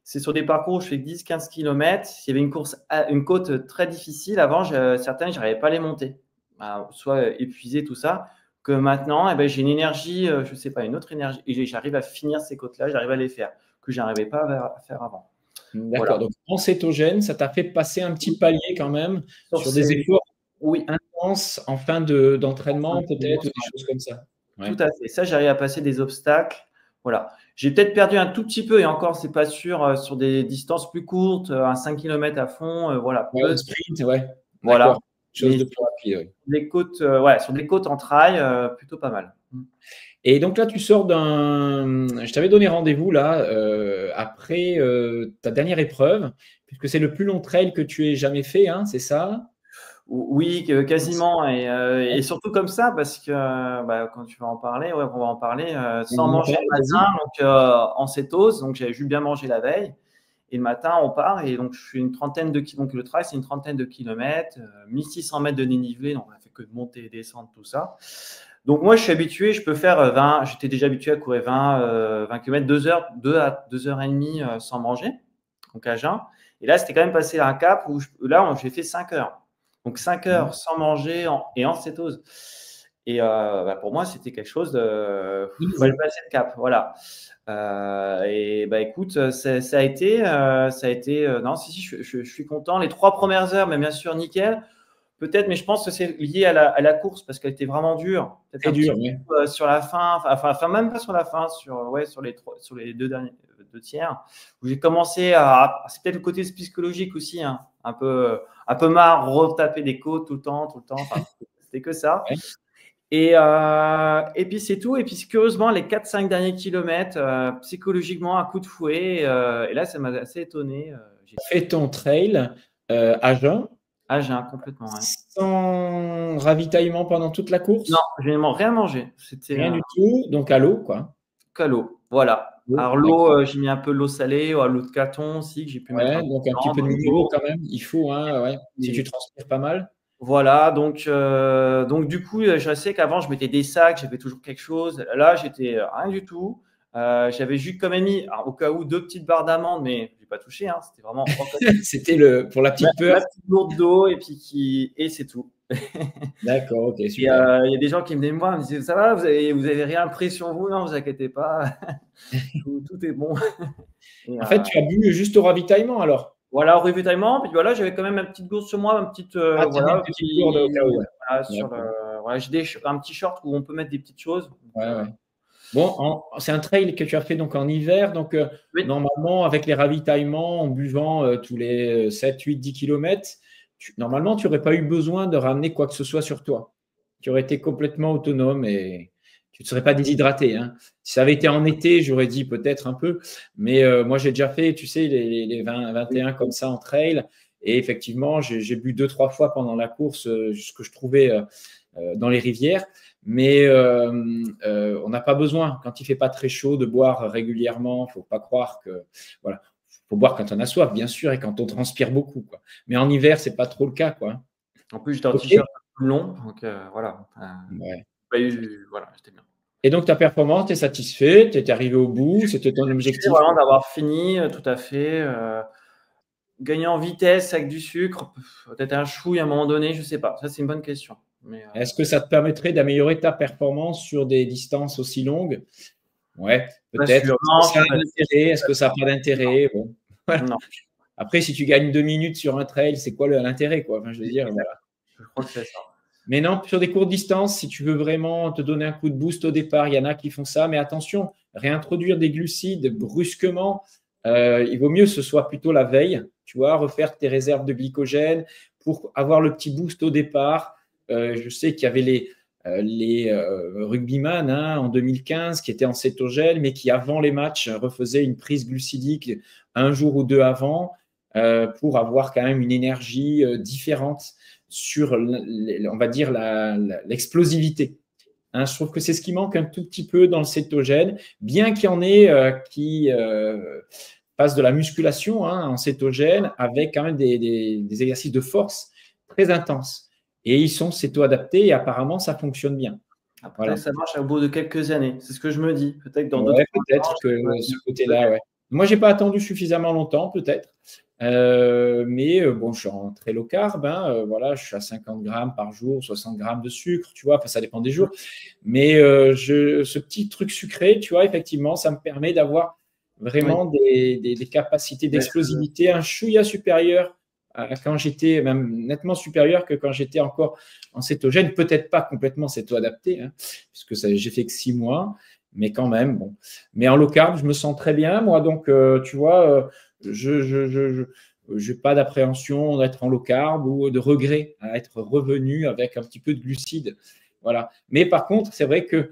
c'est sur des parcours où je fais 10-15 km. Il y avait une côte très difficile. Avant, certaines, je n'arrivais pas à les monter. Soit épuisé, tout ça. Que maintenant, eh ben, j'ai une énergie, je ne sais pas, une autre énergie. Et j'arrive à finir ces côtes-là, j'arrive à les faire, que je n'arrivais pas à faire avant. D'accord. Voilà. Donc, en cétogène, ça t'a fait passer un petit palier quand même Sur sur des ces. efforts Oui, intenses en fin d'entraînement, peut-être, ou des choses comme ça. tout Ouais. à fait. Ça, j'arrive à passer des obstacles. Voilà. J'ai peut-être perdu un tout petit peu, et encore, c'est pas sûr, sur des distances plus courtes, un 5 km à fond, voilà. Ouais, un sprint, ouais. Voilà. D'accord. Chose Mais de sur plus rapide, ouais. des côtes, ouais, sur des côtes en trail, plutôt pas mal. Et donc là, tu sors d'un. Je t'avais donné rendez-vous là après ta dernière épreuve, puisque c'est le plus long trail que tu aies jamais fait, hein, c'est ça? Oui, quasiment, et surtout comme ça parce que, bah, quand tu vas en parler, ouais, on va en parler, sans manger le Vas-y. matin, donc en cétose, donc j'avais juste bien mangé la veille. Et le matin, on part, et donc je fais une trentaine de kilomètres. Donc le trail, c'est une trentaine de kilomètres, 1600 mètres de dénivelé, donc on a fait que de monter et descendre, tout ça. Donc moi, je suis habitué, je peux faire 20, j'étais déjà habitué à courir 20 km, 2 heures, 2 à 2 heures et demie sans manger, donc à jeun. Et là, c'était quand même passé à un cap où là, j'ai fait 5 heures. Donc 5 heures sans manger et en cétose. Et bah, pour moi, c'était quelque chose de. De Il fallait nouveau. passer le cap, voilà. Et bah écoute, ça a été, non, si, je suis content. Les 3 premières heures, mais bien sûr, nickel. Peut-être, mais je pense que c'est lié à la course parce qu'elle était vraiment dure. Peut-être Très un petit dur, oui. peu sur la fin, enfin même pas sur la fin, ouais, sur les deux tiers, où j'ai commencé c'est peut-être le côté psychologique aussi, hein, un peu marre, retaper des côtes tout le temps, enfin, c'était que ça. Ouais. Et puis c'est tout. Et puis curieusement, les 4-5 derniers kilomètres, psychologiquement, un coup de fouet. Et là, ça m'a assez étonné. Fais ton trail à jeun. Ah, j'ai un complètement, ouais. Sans ravitaillement pendant toute la Non, course? j'ai rien mangé. C'était Rien du tout, donc à l'eau, quoi. que l'eau. Voilà. L'eau, Alors l'eau, d'accord. j'ai mis un peu l'eau salée, l'eau de Caton aussi que j'ai pu mettre un Ouais, peu donc un petit dedans peu de dans minéraux l'eau quand même, il faut, hein, ouais. Si tu et transpires pas mal. voilà, donc du coup, je sais qu'avant, je mettais des sacs, j'avais toujours quelque chose. Là, j'étais rien du tout. J'avais juste quand même mis, alors, au cas où, 2 petites barres d'amandes, mais j'ai pas touché, hein, c'était vraiment au cas où. C'était pour la Ma petite peur. ma petite gourde d'eau et puis et c'est tout. D'accord, ok, Et super. il y a des gens qui venaient me voir, ils me disaient: «Ça va, vous avez rien pris sur vous? Non, vous inquiétez pas, tout est bon». Et En fait, tu as bu juste au ravitaillement alors? voilà, au ravitaillement, puis voilà, j'avais quand même ma petite gourde sur moi, ma petite, Ah, tu avais une voilà, petite gourde au cas où, puis ouais. voilà, D'accord. voilà, j'ai un petit short où on peut mettre des petites choses, donc Ouais, ouais. Bon, c'est un trail que tu as fait donc en hiver, donc oui, normalement, avec les ravitaillements, en buvant tous les 7, 8, 10 kilomètres, normalement, tu n'aurais pas eu besoin de ramener quoi que ce soit sur toi. Tu aurais été complètement autonome et tu ne serais pas déshydraté, hein. Si ça avait été en été, j'aurais dit peut-être un peu, mais moi, j'ai déjà fait, tu sais, les 20, oui, 21 comme ça en trail, et effectivement, j'ai bu 2, 3 fois pendant la course ce que je trouvais dans les rivières. Mais on n'a pas besoin, quand il ne fait pas très chaud, de boire régulièrement. Il ne faut pas croire que. Voilà. Il faut boire quand on a soif, bien sûr, et quand on transpire beaucoup, quoi. Mais en hiver, ce n'est pas trop le cas, quoi. en plus, j'étais en OK. t-shirt tout le long, donc voilà, Ouais. pas eu voilà, j'étais bien. Et donc, ta performance, tu es satisfait, tu es arrivé au bout, c'était ton Satisfait objectif. vraiment d'avoir fini, tout à fait, gagner en vitesse avec du sucre, peut-être un chouille à un moment donné, je sais pas. Ça, c'est une bonne question, mais Est-ce que ça te permettrait d'améliorer ta performance sur des distances aussi longues? Ouais, pas peut-être. sûr. Est-ce que Non, je ça a suis un pas sûr. intérêt? Est-ce que ça n'a pas d'intérêt? Bon. Voilà. Non, Après, si tu gagnes 2 minutes sur un trail, c'est quoi l'intérêt, quoi? Enfin, je veux dire, voilà. je crois que c'est ça. Mais non, sur des courtes distances, si tu veux vraiment te donner un coup de boost au départ, il y en a qui font ça. Mais attention, réintroduire des glucides brusquement, il vaut mieux que ce soit plutôt la veille, tu vois, refaire tes réserves de glycogène pour avoir le petit boost au départ. Je sais qu'il y avait les rugbyman, hein, en 2015 qui étaient en cétogène, mais qui avant les matchs refaisaient une prise glucidique un jour ou deux avant pour avoir quand même une énergie différente sur, on va dire, l'explosivité. Hein, je trouve que c'est ce qui manque un tout petit peu dans le cétogène, bien qu'il y en ait qui passent de la musculation, hein, en cétogène avec quand même des exercices de force très intenses. Et ils sont céto-adaptés et apparemment ça fonctionne bien. Ah, peut-être Voilà. que ça marche au bout de quelques années. C'est ce que je me dis. Peut-être que dans Ouais, 2-3 ans, peut-être ça que peut ce côté-là, peut-être. ouais. Moi, j'ai pas attendu suffisamment longtemps, peut-être. Mais bon, je suis en très low carb, hein, voilà, je suis à 50 grammes par jour, 60 grammes de sucre, tu vois, enfin, ça dépend des jours. Mais ce petit truc sucré, tu vois, effectivement, ça me permet d'avoir Oui, vraiment des capacités ouais, d'explosivité, un chouïa supérieur à quand j'étais, même nettement supérieur que quand j'étais encore en cétogène, peut-être pas complètement céto-adapté, hein, puisque j'ai fait que 6 mois, mais quand même, bon. Mais en low carb, je me sens très bien, moi, donc, tu vois, je n'ai pas d'appréhension d'être en low carb ou de regret à être revenu avec un petit peu de glucides. Voilà. Mais par contre, c'est vrai que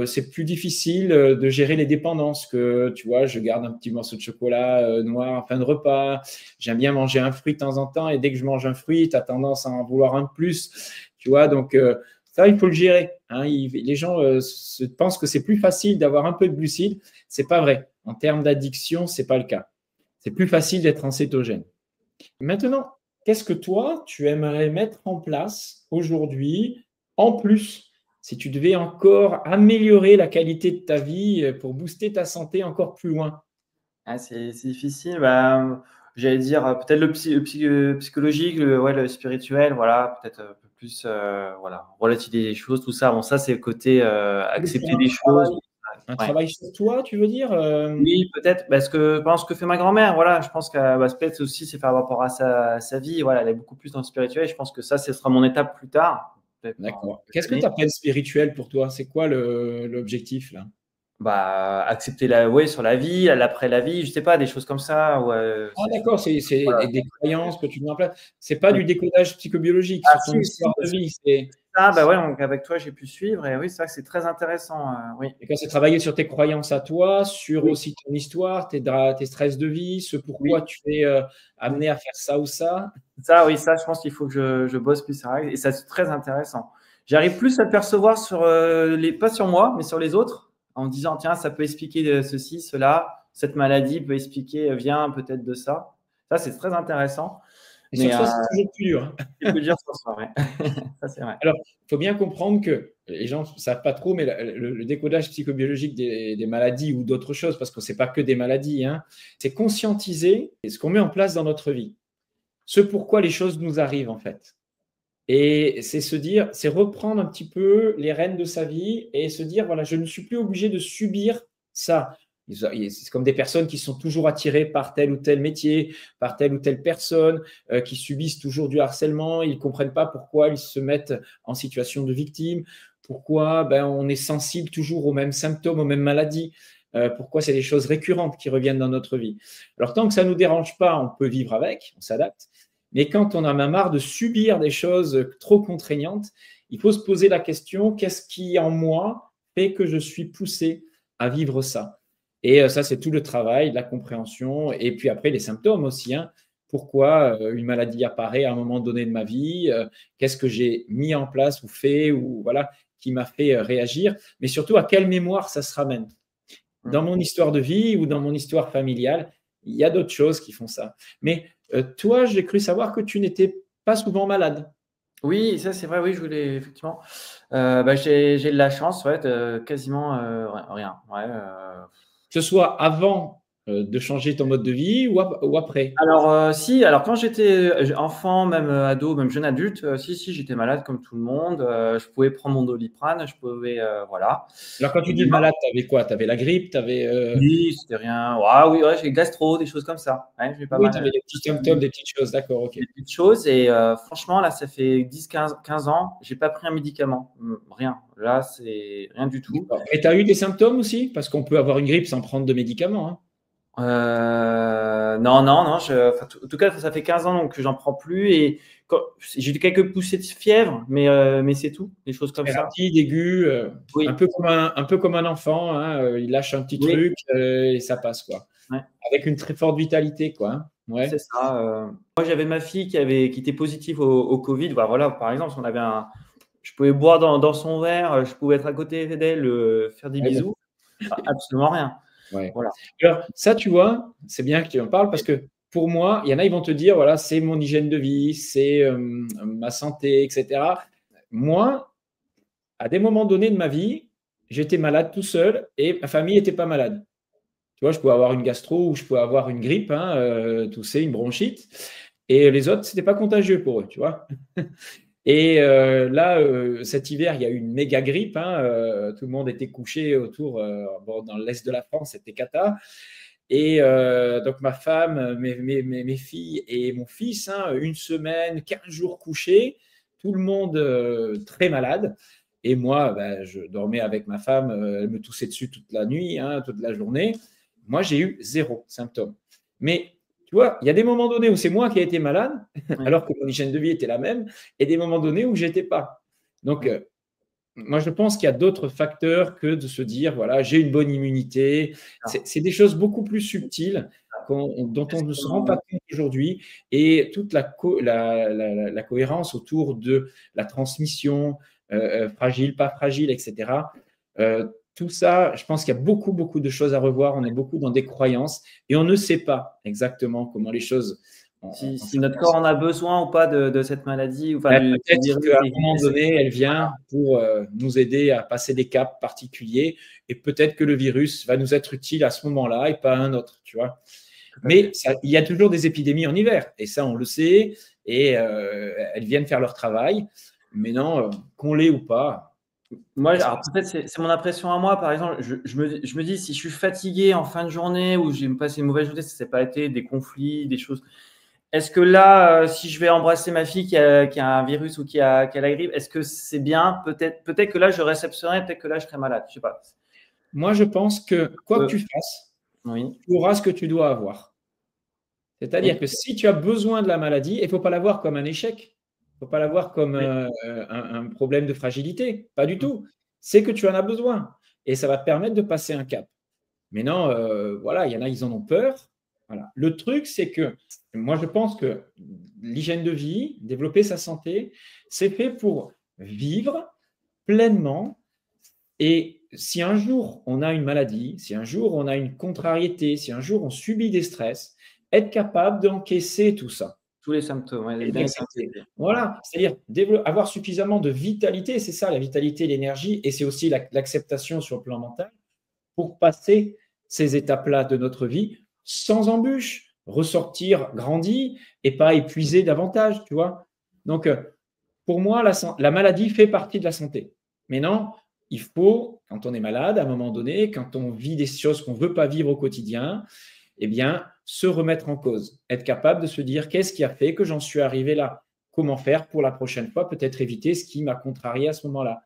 c'est plus difficile de gérer les dépendances, que tu vois, je garde un petit morceau de chocolat noir en fin de repas, j'aime bien manger un fruit de temps en temps, et dès que je mange un fruit, tu as tendance à en vouloir un de plus, tu vois, donc ça, il faut le gérer, hein. Les gens pensent que c'est plus facile d'avoir un peu de glucides, c'est pas vrai. En termes d'addiction, c'est pas le cas. C'est plus facile d'être en cétogène. Maintenant, qu'est-ce que toi, tu aimerais mettre en place aujourd'hui, en plus, si tu devais encore améliorer la qualité de ta vie pour booster ta santé encore plus loin? ah, c'est difficile. Bah, j'allais dire, peut-être psychologique, ouais, le spirituel, voilà, peut-être un peu plus, voilà, relativiser les choses, tout ça. Bon, ça, c'est le côté, Faire accepter des choses. un Ouais. travail sur toi, tu veux dire? Oui, peut-être, parce que pense que fait ma grand-mère, voilà, je pense que bah, peut-être aussi c'est par rapport à sa vie, voilà, elle est beaucoup plus dans le spirituel. Je pense que ça, ce sera mon étape plus tard, peut-être dans D'accord. quelques Qu'est-ce que années. tu appelles spirituel pour toi? C'est quoi l'objectif là? Bah, accepter ouais, sur la vie, l'après la vie, je sais pas, des choses comme ça. Ouais, Ah d'accord, c'est voilà. des croyances que tu mets en place. C'est pas Oui. du décodage psychobiologique Ah sur ton si, si, histoire de parce que vie. C'est ça, bah ouais, donc avec toi, j'ai pu suivre et oui, c'est vrai que c'est très intéressant. Oui. et quand c'est travailler sur tes croyances à toi, sur Oui, aussi ton histoire, tes stress de vie, ce pourquoi oui. tu es Mm. amené à faire ça ou ça. Ça, oui, ça, je pense qu'il faut que je bosse plus ça. Et ça, c'est très intéressant. J'arrive plus à le percevoir sur pas sur moi, mais sur les autres, en me disant, tiens, ça peut expliquer ceci, cela, cette maladie peut expliquer, vient peut-être de ça. Ça, c'est très intéressant. Et Mais sur soi, c'est toujours plus dur, hein. tu peux le dire sur soi, ouais. Ça, c'est vrai. Alors, il faut bien comprendre que les gens ne savent pas trop, mais le décodage psychobiologique des maladies ou d'autres choses, parce que ce n'est pas que des maladies, hein, c'est conscientiser ce qu'on met en place dans notre vie, ce pourquoi les choses nous arrivent en fait. Et c'est se dire, c'est reprendre un petit peu les rênes de sa vie et se dire, voilà, je ne suis plus obligé de subir ça. C'est comme des personnes qui sont toujours attirées par tel ou tel métier, par telle ou telle personne, qui subissent toujours du harcèlement. Ils ne comprennent pas pourquoi ils se mettent en situation de victime, pourquoi on est sensible toujours aux mêmes symptômes, aux mêmes maladies, pourquoi c'est des choses récurrentes qui reviennent dans notre vie. Alors, tant que ça ne nous dérange pas, on peut vivre avec, on s'adapte. Mais quand on en a marre de subir des choses trop contraignantes, il faut se poser la question, qu'est-ce qui en moi fait que je suis poussé à vivre ça? Et ça, c'est tout le travail, la compréhension, et puis après les symptômes aussi, hein. Pourquoi une maladie apparaît à un moment donné de ma vie? Qu'est-ce que j'ai mis en place ou fait ou voilà qui m'a fait réagir? Mais surtout, à quelle mémoire ça se ramène? Dans mon histoire de vie ou dans mon histoire familiale, il y a d'autres choses qui font ça. Mais toi, j'ai cru savoir que tu n'étais pas souvent malade. Oui, ça, c'est vrai, oui, je voulais effectivement. Bah, j'ai de la chance, ouais, de quasiment rien. Ouais, Que ce soit avant de changer ton mode de vie ou après. Alors, si, alors quand j'étais enfant, même ado, même jeune adulte, si, j'étais malade comme tout le monde. Je pouvais prendre mon Doliprane, je pouvais, voilà. Alors, quand tu dis malade, tu avais quoi? Tu avais la grippe, tu avais, Oui, c'était rien. Ah oui, ouais, j'ai gastro, des choses comme ça. Ouais, j'ai pas oui, mal, tu avais des petits symptômes, des petites choses. D'accord, ok. des petites choses. Et franchement, là, ça fait 10, 15 ans, j'ai pas pris un médicament. Rien. Là, c'est rien du tout. Et tu as eu des symptômes aussi? Parce qu'on peut avoir une grippe sans prendre de médicaments, hein. Non, non, non. Enfin, en tout cas, ça fait 15 ans donc, que j'en prends plus. Et j'ai eu quelques poussées de fièvre, mais c'est tout. Des choses comme Très ça. rapide, aigu, Oui, un peu comme un enfant, hein, il lâche un petit oui, truc et ça passe, quoi. ouais, Avec une très forte vitalité, quoi, hein. c'est Ouais. ça. Moi, j'avais ma fille qui était positive au Covid. Bah, voilà, par exemple, si on avait je pouvais boire dans son verre, je pouvais être à côté d'elle, faire des Ouais, bisous. Absolument rien. ouais. Voilà. Alors, ça, tu vois, c'est bien que tu en parles parce que pour moi, il y en a, ils vont te dire, voilà, c'est mon hygiène de vie, c'est ma santé, etc. Moi, à des moments donnés de ma vie, j'étais malade tout seul et ma famille n'était pas malade. Tu vois, je pouvais avoir une gastro ou je pouvais avoir une grippe, hein, tousser, une bronchite. Et les autres, c'était pas contagieux pour eux, tu vois. Et là, cet hiver, il y a eu une méga grippe, hein, tout le monde était couché autour, dans l'est de la France, c'était cata. Et donc ma femme, mes filles et mon fils, hein, une semaine, 15 jours couchés, tout le monde très malade. Et moi, je dormais avec ma femme, elle me toussait dessus toute la nuit, hein, toute la journée. Moi, j'ai eu zéro symptôme. Mais tu vois, il y a des moments donnés où c'est moi qui ai été malade, Ouais, alors que mon hygiène de vie était la même, et des moments donnés où j'étais pas. Donc, ouais. moi, je pense qu'il y a d'autres facteurs que de se dire, voilà, j'ai une bonne immunité. Ah, C'est des choses beaucoup plus subtiles dont on ne se rend pas exactement. compte aujourd'hui. Et toute la cohérence autour de la transmission, fragile, pas fragile, etc. Tout ça, je pense qu'il y a beaucoup, beaucoup de choses à revoir. On est beaucoup dans des croyances et on ne sait pas exactement comment les choses. Si notre corps en a besoin ou pas de cette maladie, enfin du Peut-être virus, qu'à un moment d'éviter donné, elle vient pour nous aider à passer des caps particuliers et peut-être que le virus va nous être utile à ce moment-là et pas à un autre, tu vois. tout à Mais fait. il y a toujours des épidémies en hiver et ça, on le sait et elles viennent faire leur travail. Mais non, qu'on l'ait ou pas, Moi, ça se alors passe. peut-être c'est mon impression à moi, par exemple, je me dis si je suis fatigué en fin de journée ou j'ai passé une mauvaise journée, ça s'est pas été des conflits, des choses. Est-ce que là, si je vais embrasser ma fille qui a un virus ou qui a la grippe, est-ce que c'est bien? Peut-être que là, je réceptionnerai, peut-être que là, je serai malade. Je sais pas. Moi, je pense que quoi que Euh, tu fasses, oui. tu auras ce que tu dois avoir. C'est-à-dire Et, que si tu as besoin de la maladie, il ne faut pas la voir comme un échec. Il ne faut pas la voir comme oui. un problème de fragilité. Pas du tout. C'est que tu en as besoin. Et ça va te permettre de passer un cap. Mais non, voilà, il y en a, ils en ont peur. Voilà. Le truc, c'est que moi, je pense que l'hygiène de vie, développer sa santé, c'est fait pour vivre pleinement. Et si un jour on a une maladie, si un jour on a une contrariété, si un jour on subit des stress, être capable d'encaisser tout ça Tous les symptômes, ouais, et bien les d'accepter. synthétiser. Voilà, c'est-à-dire avoir suffisamment de vitalité, c'est ça la vitalité, l'énergie, et c'est aussi l'acceptation sur le plan mental pour passer ces étapes-là de notre vie sans embûches, ressortir grandi et pas épuisé davantage, tu vois. Donc, pour moi, la maladie fait partie de la santé. Mais non, il faut, quand on est malade, à un moment donné, quand on vit des choses qu'on ne veut pas vivre au quotidien, eh bien, se remettre en cause, être capable de se dire qu'est-ce qui a fait que j'en suis arrivé là, comment faire pour la prochaine fois, peut-être éviter ce qui m'a contrarié à ce moment-là.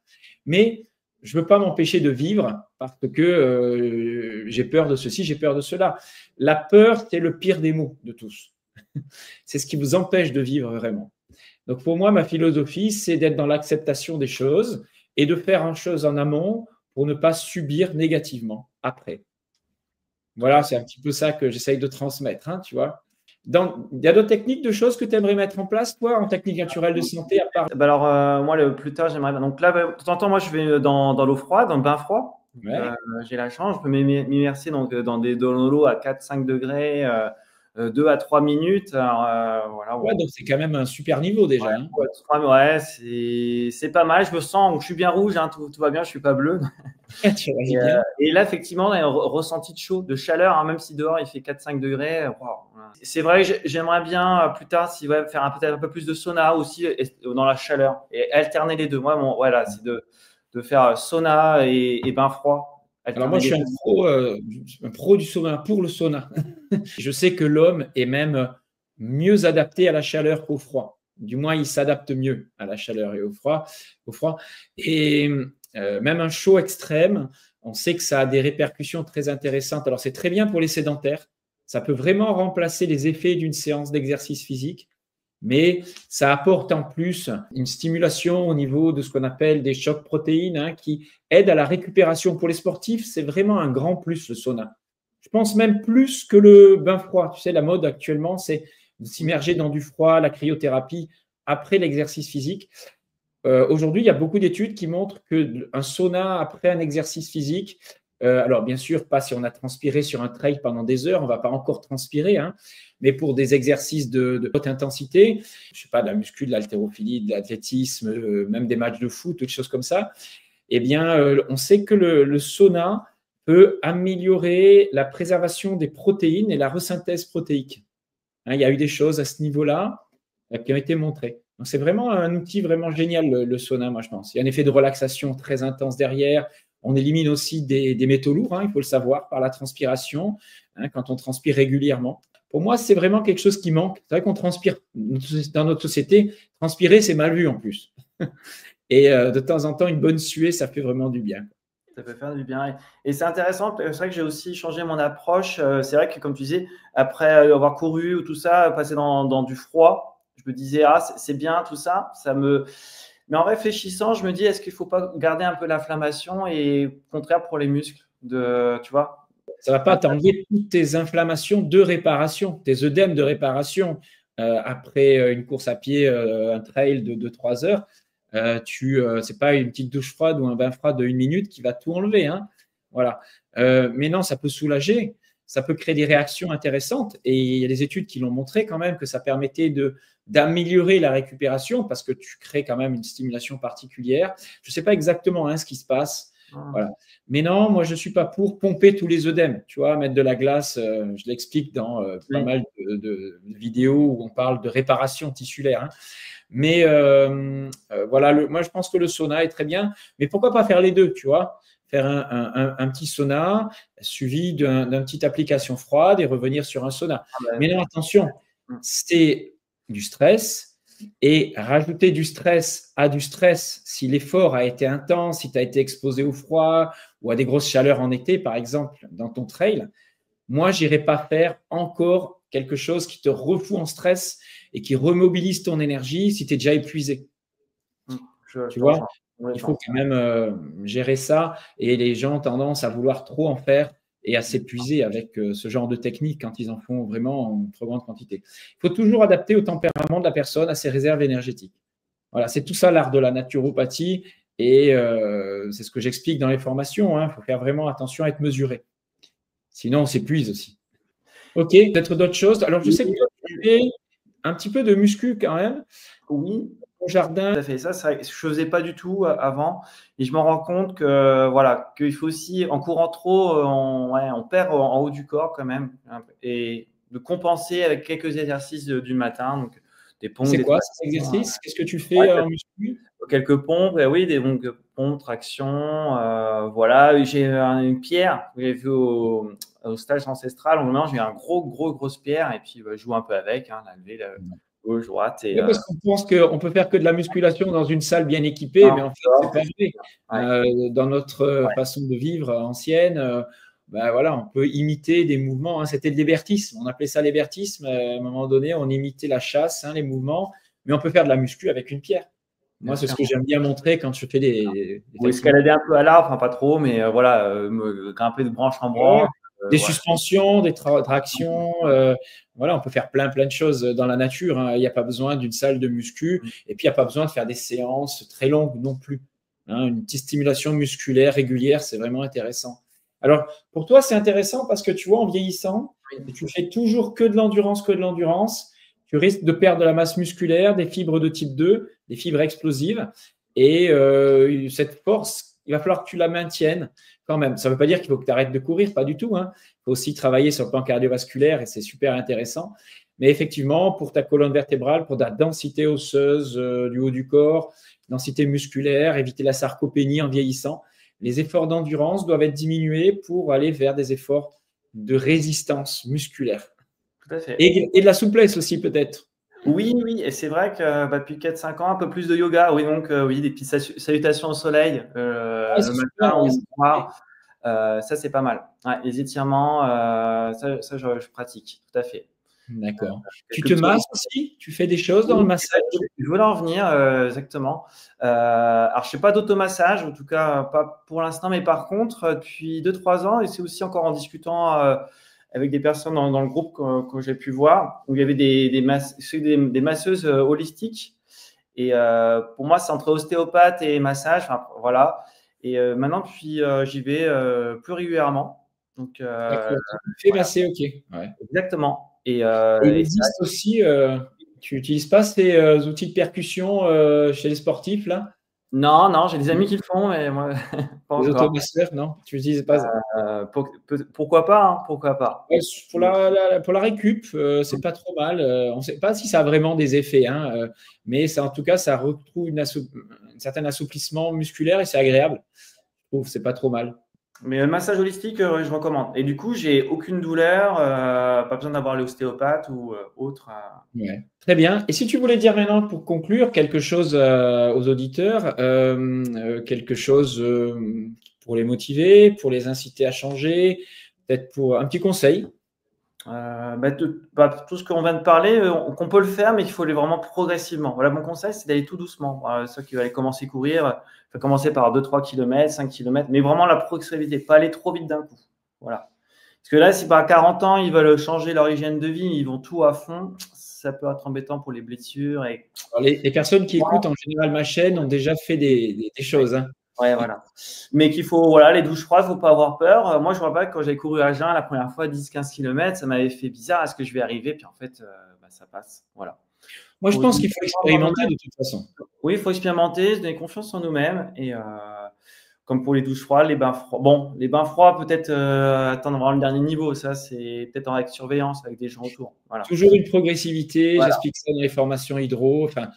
Mais je ne veux pas m'empêcher de vivre parce que j'ai peur de ceci, j'ai peur de cela. La peur, c'est le pire des maux de tous. C'est ce qui vous empêche de vivre vraiment. Donc pour moi, ma philosophie, c'est d'être dans l'acceptation des choses et de faire une chose en amont pour ne pas subir négativement après. Voilà, c'est un petit peu ça que j'essaye de transmettre, hein, tu vois. Il y a d'autres techniques, de choses que tu aimerais mettre en place, toi, en technique naturelle de santé, à part. Bah alors, moi, le plus tard, j'aimerais. Donc là, de temps en temps, moi, je vais dans l'eau froide, dans le bain froid. Donc, Ouais. j'ai la chance, je peux m'immerser donc, dans l'eau à 4-5 degrés, 2 à 3 minutes. Alors, voilà, Ouais, donc c'est quand même un super niveau déjà, hein. ouais, c'est pas mal. Je me sens, je suis bien rouge, hein, tout va bien, je suis pas bleu. Tu réagis bien. Et là, effectivement, on a un ressenti de chaud, de chaleur, hein, même si dehors il fait 4-5 degrés. Wow. C'est vrai que j'aimerais bien plus tard, si ouais, faire peut-être un peu plus de sauna aussi dans la chaleur et alterner les deux. Moi, voilà, c'est de faire sauna et bain froid. Alors moi, Alterner je les suis deux. un pro du sauna, pour le sauna. Je sais que l'homme est même mieux adapté à la chaleur qu'au froid. Du moins, il s'adapte mieux à la chaleur et au froid. Et même un chaud extrême, on sait que ça a des répercussions très intéressantes. Alors, c'est très bien pour les sédentaires. Ça peut vraiment remplacer les effets d'une séance d'exercice physique, mais ça apporte en plus une stimulation au niveau de ce qu'on appelle des chocs protéines, hein, qui aident à la récupération. Pour les sportifs, c'est vraiment un grand plus, le sauna. Je pense même plus que le bain froid. Tu sais, la mode actuellement, c'est de s'immerger dans du froid, la cryothérapie, après l'exercice physique. Aujourd'hui, il y a beaucoup d'études qui montrent qu'un sauna après un exercice physique, alors bien sûr, pas si on a transpiré sur un trail pendant des heures, on ne va pas encore transpirer, hein, mais pour des exercices de haute intensité, je ne sais pas, de la muscu, de l'haltérophilie, de l'athlétisme, même des matchs de foot, toutes choses comme ça, eh bien, on sait que le sauna peut améliorer la préservation des protéines et la resynthèse protéique. Hein, il y a eu des choses à ce niveau-là qui ont été montrées. Donc, c'est vraiment un outil vraiment génial, le sauna, moi, je pense. Il y a un effet de relaxation très intense derrière. On élimine aussi des métaux lourds, hein, il faut le savoir, par la transpiration, hein, quand on transpire régulièrement. Pour moi, c'est vraiment quelque chose qui manque. C'est vrai qu'on transpire dans notre société. Transpirer, c'est mal vu en plus. Et de temps en temps, une bonne suée, ça fait vraiment du bien. Ça peut faire du bien. Et c'est intéressant, c'est vrai que j'ai aussi changé mon approche. C'est vrai que, comme tu disais, après avoir couru ou tout ça, passer dans du froid, je me disais, ah, c'est bien tout ça. Mais en réfléchissant, je me dis, est-ce qu'il ne faut pas garder un peu l'inflammation et au contraire pour les muscles, tu vois? Ça ne va pas t'enlever toutes tes inflammations de réparation, tes œdèmes de réparation. Après une course à pied, un trail de 3 heures, c'est pas une petite douche froide ou un bain froid de 1 minute qui va tout enlever, hein. Voilà. Mais non, ça peut soulager, ça peut créer des réactions intéressantes. Et il y a des études qui l'ont montré quand même que ça permettait d'améliorer la récupération parce que tu crées quand même une stimulation particulière. Je ne sais pas exactement, hein, ce qui se passe. Voilà. Mais non, moi, je ne suis pas pour pomper tous les œdèmes. Tu vois, mettre de la glace, je l'explique dans pas mal de vidéos où on parle de réparation tissulaire, hein. Mais voilà, moi, je pense que le sauna est très bien. Mais pourquoi pas faire les deux, tu vois? Faire un petit sauna suivi d'une petite application froide et revenir sur un sauna. Mais non, attention, c'est du stress, Et rajouter du stress à du stress, si l'effort a été intense, si tu as été exposé au froid ou à des grosses chaleurs en été, par exemple, dans ton trail, moi, je n'irai pas faire encore quelque chose qui te refout en stress et qui remobilise ton énergie si tu es déjà épuisé. Tu vois, il faut quand même gérer ça et les gens ont tendance à vouloir trop en faire et à s'épuiser avec ce genre de technique quand ils en font vraiment en trop grande quantité. Il faut toujours adapter au tempérament de la personne, à ses réserves énergétiques. Voilà, c'est tout ça l'art de la naturopathie et c'est ce que j'explique dans les formations. Il faut faire vraiment attention à être mesuré. Sinon, on s'épuise aussi. Ok, peut-être d'autres choses. Alors, je sais que toi, tu fais un petit peu de muscu quand même. Oui, au jardin. tout à fait. Ça, je ne faisais pas du tout avant. Et je me rends compte que, voilà, qu'il faut aussi, en courant trop, on perd en haut du corps quand même. Et de compenser avec quelques exercices du matin. Donc, des pompes. C'est quoi cet exercice? Qu'est-ce que tu fais en muscu? Quelques pompes, oui, des pompes, traction. Voilà, j'ai une pierre que j'ai vue au stage ancestral. Au moment, j'ai un grosse pierre et puis je joue un peu avec, la lever, la gauche, droite. Oui, parce qu'on pense qu'on peut faire que de la musculation dans une salle bien équipée, mais en fait, c'est pas vrai. Dans notre façon de vivre ancienne, voilà, on peut imiter des mouvements. C'était le libertisme. On appelait ça libertisme. À un moment donné, on imitait la chasse, les mouvements, mais on peut faire de la muscu avec une pierre. Moi, c'est ce que j'aime bien montrer quand je fais des ou escalader un peu à l'arbre, enfin pas trop, mais voilà, me grimper de branche en branche. Des suspensions, des tractions. Voilà, on peut faire plein de choses dans la nature. Il n'y a pas besoin d'une salle de muscu. Et puis, il n'y a pas besoin de faire des séances très longues non plus. Une petite stimulation musculaire régulière, c'est vraiment intéressant. Alors, pour toi, c'est intéressant parce que tu vois, en vieillissant, tu fais toujours que de l'endurance, tu risques de perdre de la masse musculaire, des fibres de type 2, des fibres explosives. Et cette force, il va falloir que tu la maintiennes quand même. Ça ne veut pas dire qu'il faut que tu arrêtes de courir, pas du tout. Il faut aussi travailler sur le plan cardiovasculaire et c'est super intéressant. Mais effectivement, pour ta colonne vertébrale, pour ta densité osseuse du haut du corps, densité musculaire, éviter la sarcopénie en vieillissant, les efforts d'endurance doivent être diminués pour aller vers des efforts de résistance musculaire. Tout à fait. Et de la souplesse aussi peut-être. Oui, et c'est vrai que depuis 4-5 ans, un peu plus de yoga. Oui, donc oui, des petites salutations au soleil le matin ou le soir. Ça, c'est pas mal. Les étirements, ça je pratique, tout à fait. D'accord. Tu te masses aussi? Tu fais des choses dans le massage? Je voulais en venir, exactement. Alors, je ne fais pas d'automassage, en tout cas pas pour l'instant, mais par contre, depuis 2-3 ans, et c'est aussi encore en discutant avec des personnes dans le groupe que j'ai pu voir, où il y avait des masseuses holistiques. Et pour moi, c'est entre ostéopathe et massage. Enfin, voilà. Et maintenant, puis j'y vais plus régulièrement. Donc, tu fais masser, ok. Ouais. Exactement. Et il existe aussi, tu n'utilises pas ces outils de percussion chez les sportifs là? Non, j'ai des amis qui le font, mais moi, pas encore. Les automasseurs, non? Tu n'utilises pas pourquoi pas, pourquoi pas. Pour la récup, c'est pas trop mal. On ne sait pas si ça a vraiment des effets, mais ça, en tout cas, ça retrouve un certain assouplissement musculaire et c'est agréable. Je trouve, c'est pas trop mal. Mais le massage holistique, je recommande. Et du coup, j'ai aucune douleur, pas besoin d'avoir l'ostéopathe ou autre. Ouais. Très bien. Et si tu voulais dire maintenant, pour conclure, quelque chose aux auditeurs, quelque chose pour les motiver, pour les inciter à changer, peut-être pour un petit conseil. Tout ce qu'on vient de parler, qu'on peut le faire, mais qu'il faut aller vraiment progressivement. Voilà, mon conseil, c'est d'aller tout doucement. Ceux qui veulent commencer à courir, il faut commencer par 2-3 km, 5 km, mais vraiment la progressivité, pas aller trop vite d'un coup. Voilà. Parce que là, si par 40 ans, ils veulent changer leur hygiène de vie, ils vont tout à fond, ça peut être embêtant pour les blessures. Et... Les personnes qui écoutent en général ma chaîne ont déjà fait des choses. Ouais, voilà. Mais qu'il faut, les douches froides, il ne faut pas avoir peur. Moi, je me rappelle quand j'ai couru à Jeun la première fois, 10-15 km, ça m'avait fait bizarre. Est-ce que je vais arriver? Puis en fait, ça passe. Voilà. Moi, je pense qu'il faut expérimenter de toute façon. Oui, il faut expérimenter, se donner confiance en nous-mêmes. Et comme pour les douches froides, les bains froids. Bon, les bains froids, peut-être attendre vraiment le dernier niveau. Ça, c'est peut-être avec surveillance, avec des gens autour. Voilà. Toujours une progressivité. Voilà. J'explique ça dans les formations hydro. Enfin,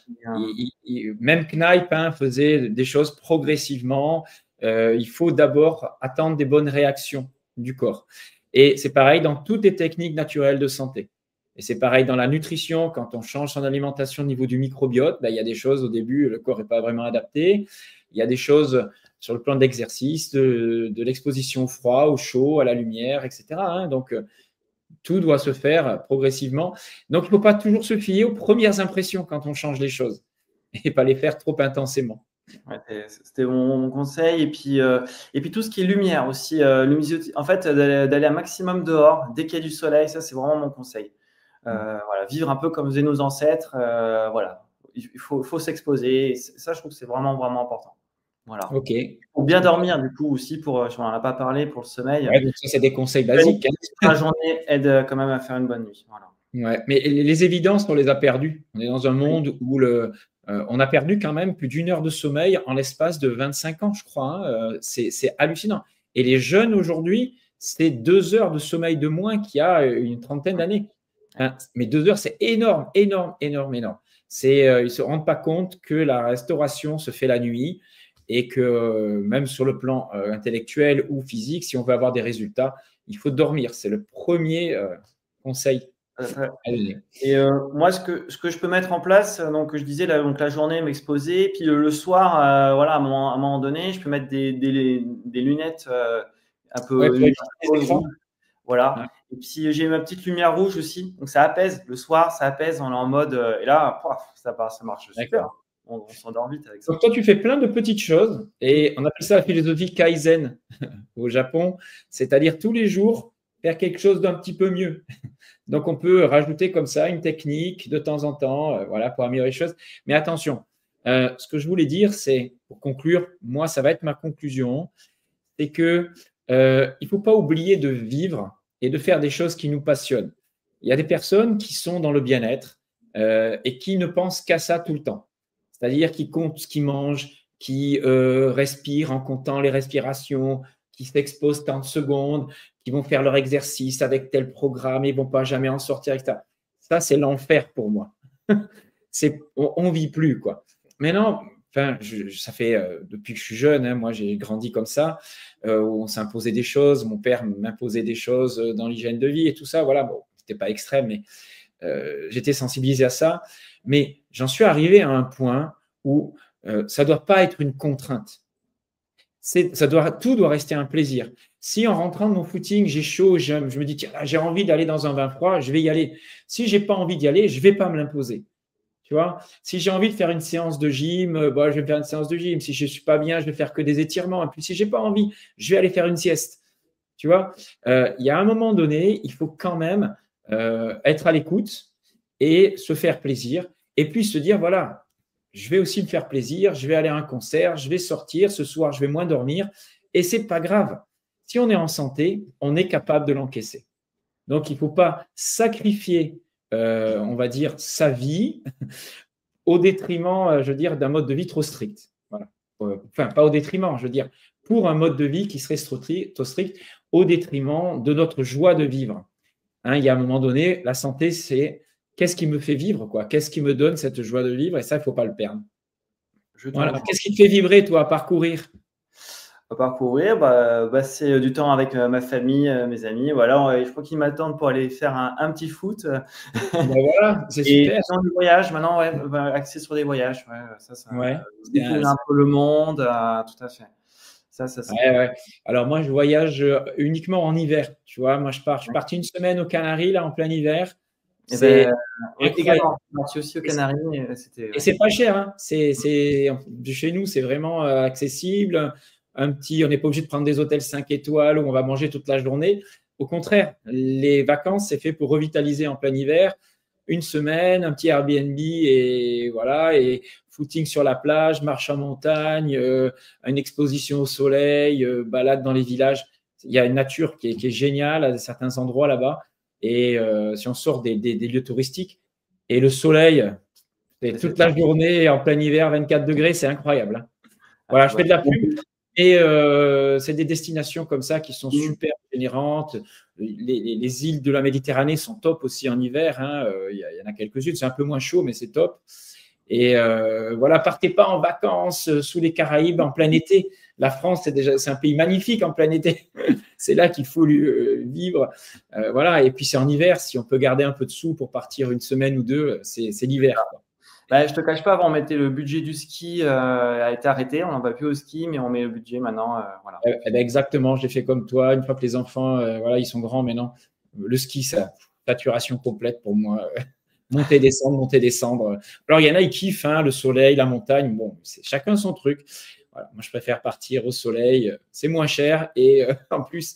même Knipe faisait des choses progressivement. Il faut d'abord attendre des bonnes réactions du corps. Et c'est pareil dans toutes les techniques naturelles de santé. Et c'est pareil dans la nutrition, quand on change son alimentation au niveau du microbiote, il y a des choses au début, le corps n'est pas vraiment adapté. Il y a des choses sur le plan d'exercice, de l'exposition au froid, au chaud, à la lumière, etc. Donc, tout doit se faire progressivement. Donc, il ne faut pas toujours se fier aux premières impressions quand on change les choses et pas les faire trop intensément. Ouais, c'était mon conseil. Et puis tout ce qui est lumière aussi, en fait, d'aller un maximum dehors dès qu'il y a du soleil, ça c'est vraiment mon conseil. Voilà, vivre un peu comme faisaient nos ancêtres, voilà, il faut s'exposer. Ça, je trouve que c'est vraiment, vraiment important. Voilà. Ok. Pour bien dormir, du coup, aussi, on n'en a pas parlé pour le sommeil. Ouais, donc ça, c'est des conseils basiques. La journée aide quand même à faire une bonne nuit. Voilà. Ouais, mais les évidences, on les a perdues. On est dans un monde où on a perdu quand même plus d'1 heure de sommeil en l'espace de 25 ans, je crois. C'est hallucinant. Et les jeunes aujourd'hui, c'est 2 heures de sommeil de moins qu'il y a une trentaine d'années. Mais 2 heures, c'est énorme, énorme, énorme, énorme. Ils ne se rendent pas compte que la restauration se fait la nuit et que même sur le plan intellectuel ou physique, si on veut avoir des résultats, il faut dormir. C'est le premier conseil. Et moi, ce que je peux mettre en place, donc je disais, donc la journée, m'exposer, puis le soir, voilà, à un moment donné, je peux mettre des lunettes un peu voilà. Ouais. Et puis j'ai ma petite lumière rouge aussi, donc ça apaise. Le soir, ça apaise, on est en mode, et là, ça marche super. On s'endort vite avec ça. Donc toi, tu fais plein de petites choses, et on appelle ça la philosophie Kaizen au Japon, c'est-à-dire tous les jours faire quelque chose d'un petit peu mieux. Donc, on peut rajouter comme ça une technique de temps en temps, voilà, pour améliorer les choses. Mais attention, ce que je voulais dire, c'est, pour conclure, moi, ça va être ma conclusion, c'est que il ne faut pas oublier de vivre et de faire des choses qui nous passionnent. Il y a des personnes qui sont dans le bien-être et qui ne pensent qu'à ça tout le temps. C'est-à-dire qui comptent ce qu'ils mangent, qui respirent en comptant les respirations, qui s'exposent tant de secondes, qui vont faire leur exercice avec tel programme, ils ne vont pas jamais en sortir, etc. Ça, c'est l'enfer pour moi. On ne vit plus, quoi. Maintenant, ça fait depuis que je suis jeune, moi j'ai grandi comme ça, où on s'imposait des choses, mon père m'imposait des choses dans l'hygiène de vie et tout ça. Voilà, bon, c'était pas extrême, mais j'étais sensibilisé à ça. Mais j'en suis arrivé à un point où ça ne doit pas être une contrainte. Tout doit rester un plaisir. Si en rentrant de mon footing, j'ai chaud, je me dis, tiens, j'ai envie d'aller dans un bain froid, je vais y aller. Si je n'ai pas envie d'y aller, je ne vais pas me l'imposer. Tu vois, si j'ai envie de faire une séance de gym, je vais faire une séance de gym. Si je ne suis pas bien, je vais faire que des étirements. Et puis, si je n'ai pas envie, je vais aller faire une sieste. Tu vois, il y a un moment donné, il faut quand même être à l'écoute et se faire plaisir. Et puis se dire, voilà, je vais aussi me faire plaisir, je vais aller à un concert, je vais sortir, ce soir, je vais moins dormir. Et ce n'est pas grave. Si on est en santé, on est capable de l'encaisser. Donc, il ne faut pas sacrifier on va dire, sa vie au détriment, je veux dire, d'un mode de vie trop strict. Voilà. Enfin, pas au détriment, je veux dire, pour un mode de vie qui serait trop strict, au détriment de notre joie de vivre. Il y a un moment donné, la santé, c'est qu'est-ce qui me fait vivre, quoi ? Qu'est-ce qui me donne cette joie de vivre ? Et ça, il ne faut pas le perdre. Voilà. Qu'est-ce qui te fait vibrer, toi, à parcourir ? Parcourir, c'est du temps avec ma famille, mes amis. Voilà, je crois qu'ils m'attendent pour aller faire un petit foot. Voilà, c'est super. Et dans les voyages, maintenant, axé sur des voyages. Découvrir un peu le monde, tout à fait. Ça. Ouais. Alors moi, je voyage uniquement en hiver. Tu vois, moi, je suis parti une semaine aux Canaries, là, en plein hiver. Également, je suis aussi aux Canaries. Et c'est pas cher. Hein. De chez nous, c'est vraiment accessible. On n'est pas obligé de prendre des hôtels 5 étoiles où on va manger toute la journée. Au contraire, les vacances, c'est fait pour revitaliser en plein hiver. Une semaine, un petit Airbnb et voilà, et footing sur la plage, marche en montagne, une exposition au soleil, balade dans les villages. Il y a une nature qui est géniale à certains endroits là-bas. Et si on sort des lieux touristiques, et le soleil, c'est toute la journée en plein hiver, 24 degrés, c'est incroyable. Hein. Voilà, je fais de la pub. Et c'est des destinations comme ça qui sont super générantes. Les îles de la Méditerranée sont top aussi en hiver. Hein. Il y en a quelques-unes, c'est un peu moins chaud, mais c'est top. Et voilà, partez pas en vacances sous les Caraïbes en plein été. La France, c'est un pays magnifique en plein été. C'est là qu'il faut vivre. Voilà. Et puis c'est en hiver, si on peut garder un peu de sous pour partir une semaine ou deux, c'est l'hiver. Bah, je te cache pas, avant on mettait le budget du ski a été arrêté, on n'en va plus au ski, mais on met le budget maintenant. Voilà. Exactement, j'ai fait comme toi. Une fois que les enfants, voilà, ils sont grands maintenant, le ski, ça saturation complète pour moi. Monter, descendre, monter, descendre. Alors, il y en a, ils kiffent hein, le soleil, la montagne. Bon, c'est chacun son truc. Voilà, moi, je préfère partir au soleil. C'est moins cher. Et en plus,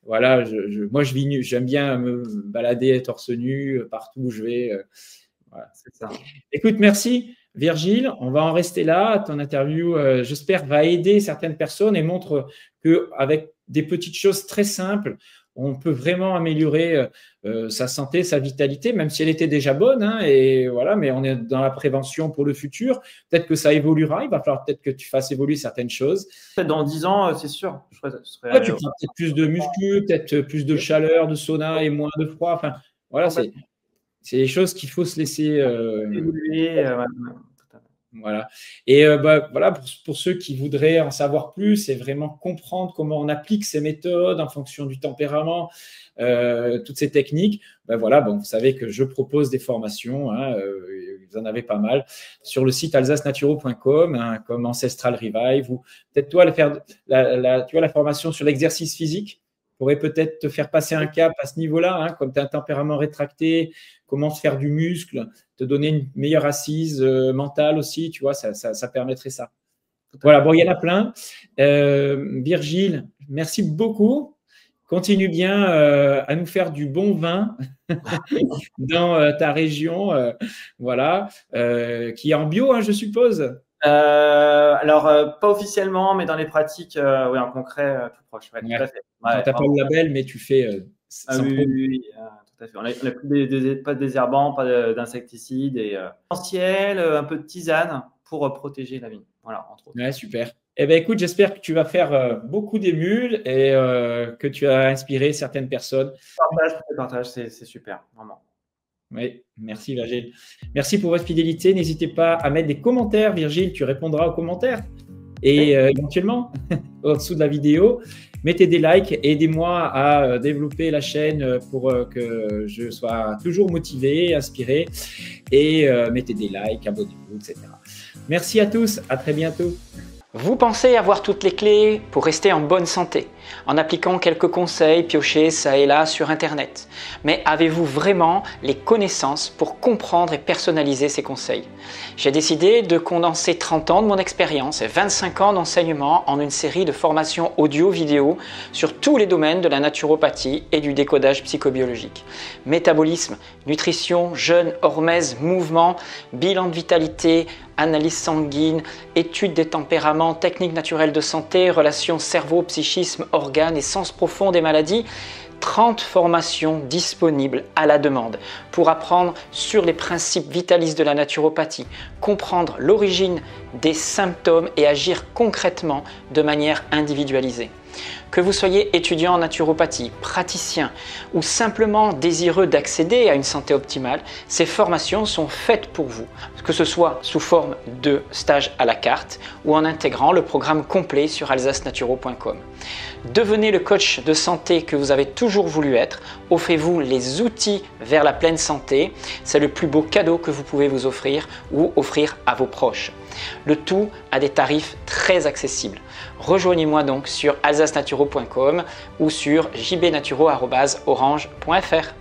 voilà, moi, je vis nu. J'aime bien me balader torse nu partout où je vais. Voilà, c'est ça. Écoute, merci Virgile. On va en rester là. Ton interview, j'espère, va aider certaines personnes et montre qu'avec des petites choses très simples, on peut vraiment améliorer sa santé, sa vitalité, même si elle était déjà bonne. Hein, et voilà, mais on est dans la prévention pour le futur. Peut-être que ça évoluera. Il va falloir peut-être que tu fasses évoluer certaines choses. Peut-être dans 10 ans, c'est sûr. Tu feras peut-être plus de muscu, peut-être plus de chaleur, de sauna et moins de froid. Enfin, voilà, c'est des choses qu'il faut se laisser évoluer. Voilà. Et voilà, pour ceux qui voudraient en savoir plus et vraiment comprendre comment on applique ces méthodes en fonction du tempérament, toutes ces techniques, voilà, vous savez que je propose des formations, hein, vous en avez pas mal, sur le site alsacenaturo.com, hein, comme Ancestral Revive, ou peut-être toi, tu vois, la formation sur l'exercice physique pourrait peut-être te faire passer un cap à ce niveau-là, hein, comme tu as un tempérament rétracté, comment se faire du muscle, te donner une meilleure assise mentale aussi, tu vois, ça permettrait ça. Voilà, bon, il y en a plein. Virgile, merci beaucoup. Continue bien à nous faire du bon vin dans ta région, voilà, qui est en bio, hein, je suppose. Alors, pas officiellement, mais dans les pratiques, oui, en concret, tout proche. Ouais, tout à fait. Ouais, tu n'as pas le label, mais tu fais oui, tout à fait. On n'a plus pas de désherbants, pas d'insecticides et essentiel, un peu de tisane pour protéger la vigne. Voilà, entre autres. Ouais, super. Eh bien, écoute, j'espère que tu vas faire beaucoup d'émules et que tu as inspiré certaines personnes. Partage, c'est super, vraiment. Oui, merci Virgile. Merci pour votre fidélité. N'hésitez pas à mettre des commentaires, Virgile, tu répondras aux commentaires. Et éventuellement, en dessous de la vidéo, mettez des likes et aidez-moi à développer la chaîne pour que je sois toujours motivé, inspiré. Et mettez des likes, abonnez-vous, etc. Merci à tous, à très bientôt. Vous pensez avoir toutes les clés pour rester en bonne santé, en appliquant quelques conseils piochés ça et là sur Internet. Mais avez-vous vraiment les connaissances pour comprendre et personnaliser ces conseils? J'ai décidé de condenser 30 ans de mon expérience et 25 ans d'enseignement en une série de formations audio-vidéo sur tous les domaines de la naturopathie et du décodage psychobiologique. Métabolisme, nutrition, jeûne, hormèse, mouvement, bilan de vitalité, analyse sanguine, étude des tempéraments, techniques naturelles de santé, relations cerveau, psychisme, organes et sens profond des maladies. 30 formations disponibles à la demande pour apprendre sur les principes vitalistes de la naturopathie, comprendre l'origine des symptômes et agir concrètement de manière individualisée. Que vous soyez étudiant en naturopathie, praticien ou simplement désireux d'accéder à une santé optimale, ces formations sont faites pour vous, que ce soit sous forme de stage à la carte ou en intégrant le programme complet sur alsacenaturo.com. Devenez le coach de santé que vous avez toujours voulu être, offrez-vous les outils vers la pleine santé, c'est le plus beau cadeau que vous pouvez vous offrir ou offrir à vos proches. Le tout à des tarifs très accessibles. Rejoignez-moi donc sur alsacenaturo.com ou sur jbnaturo@orange.fr.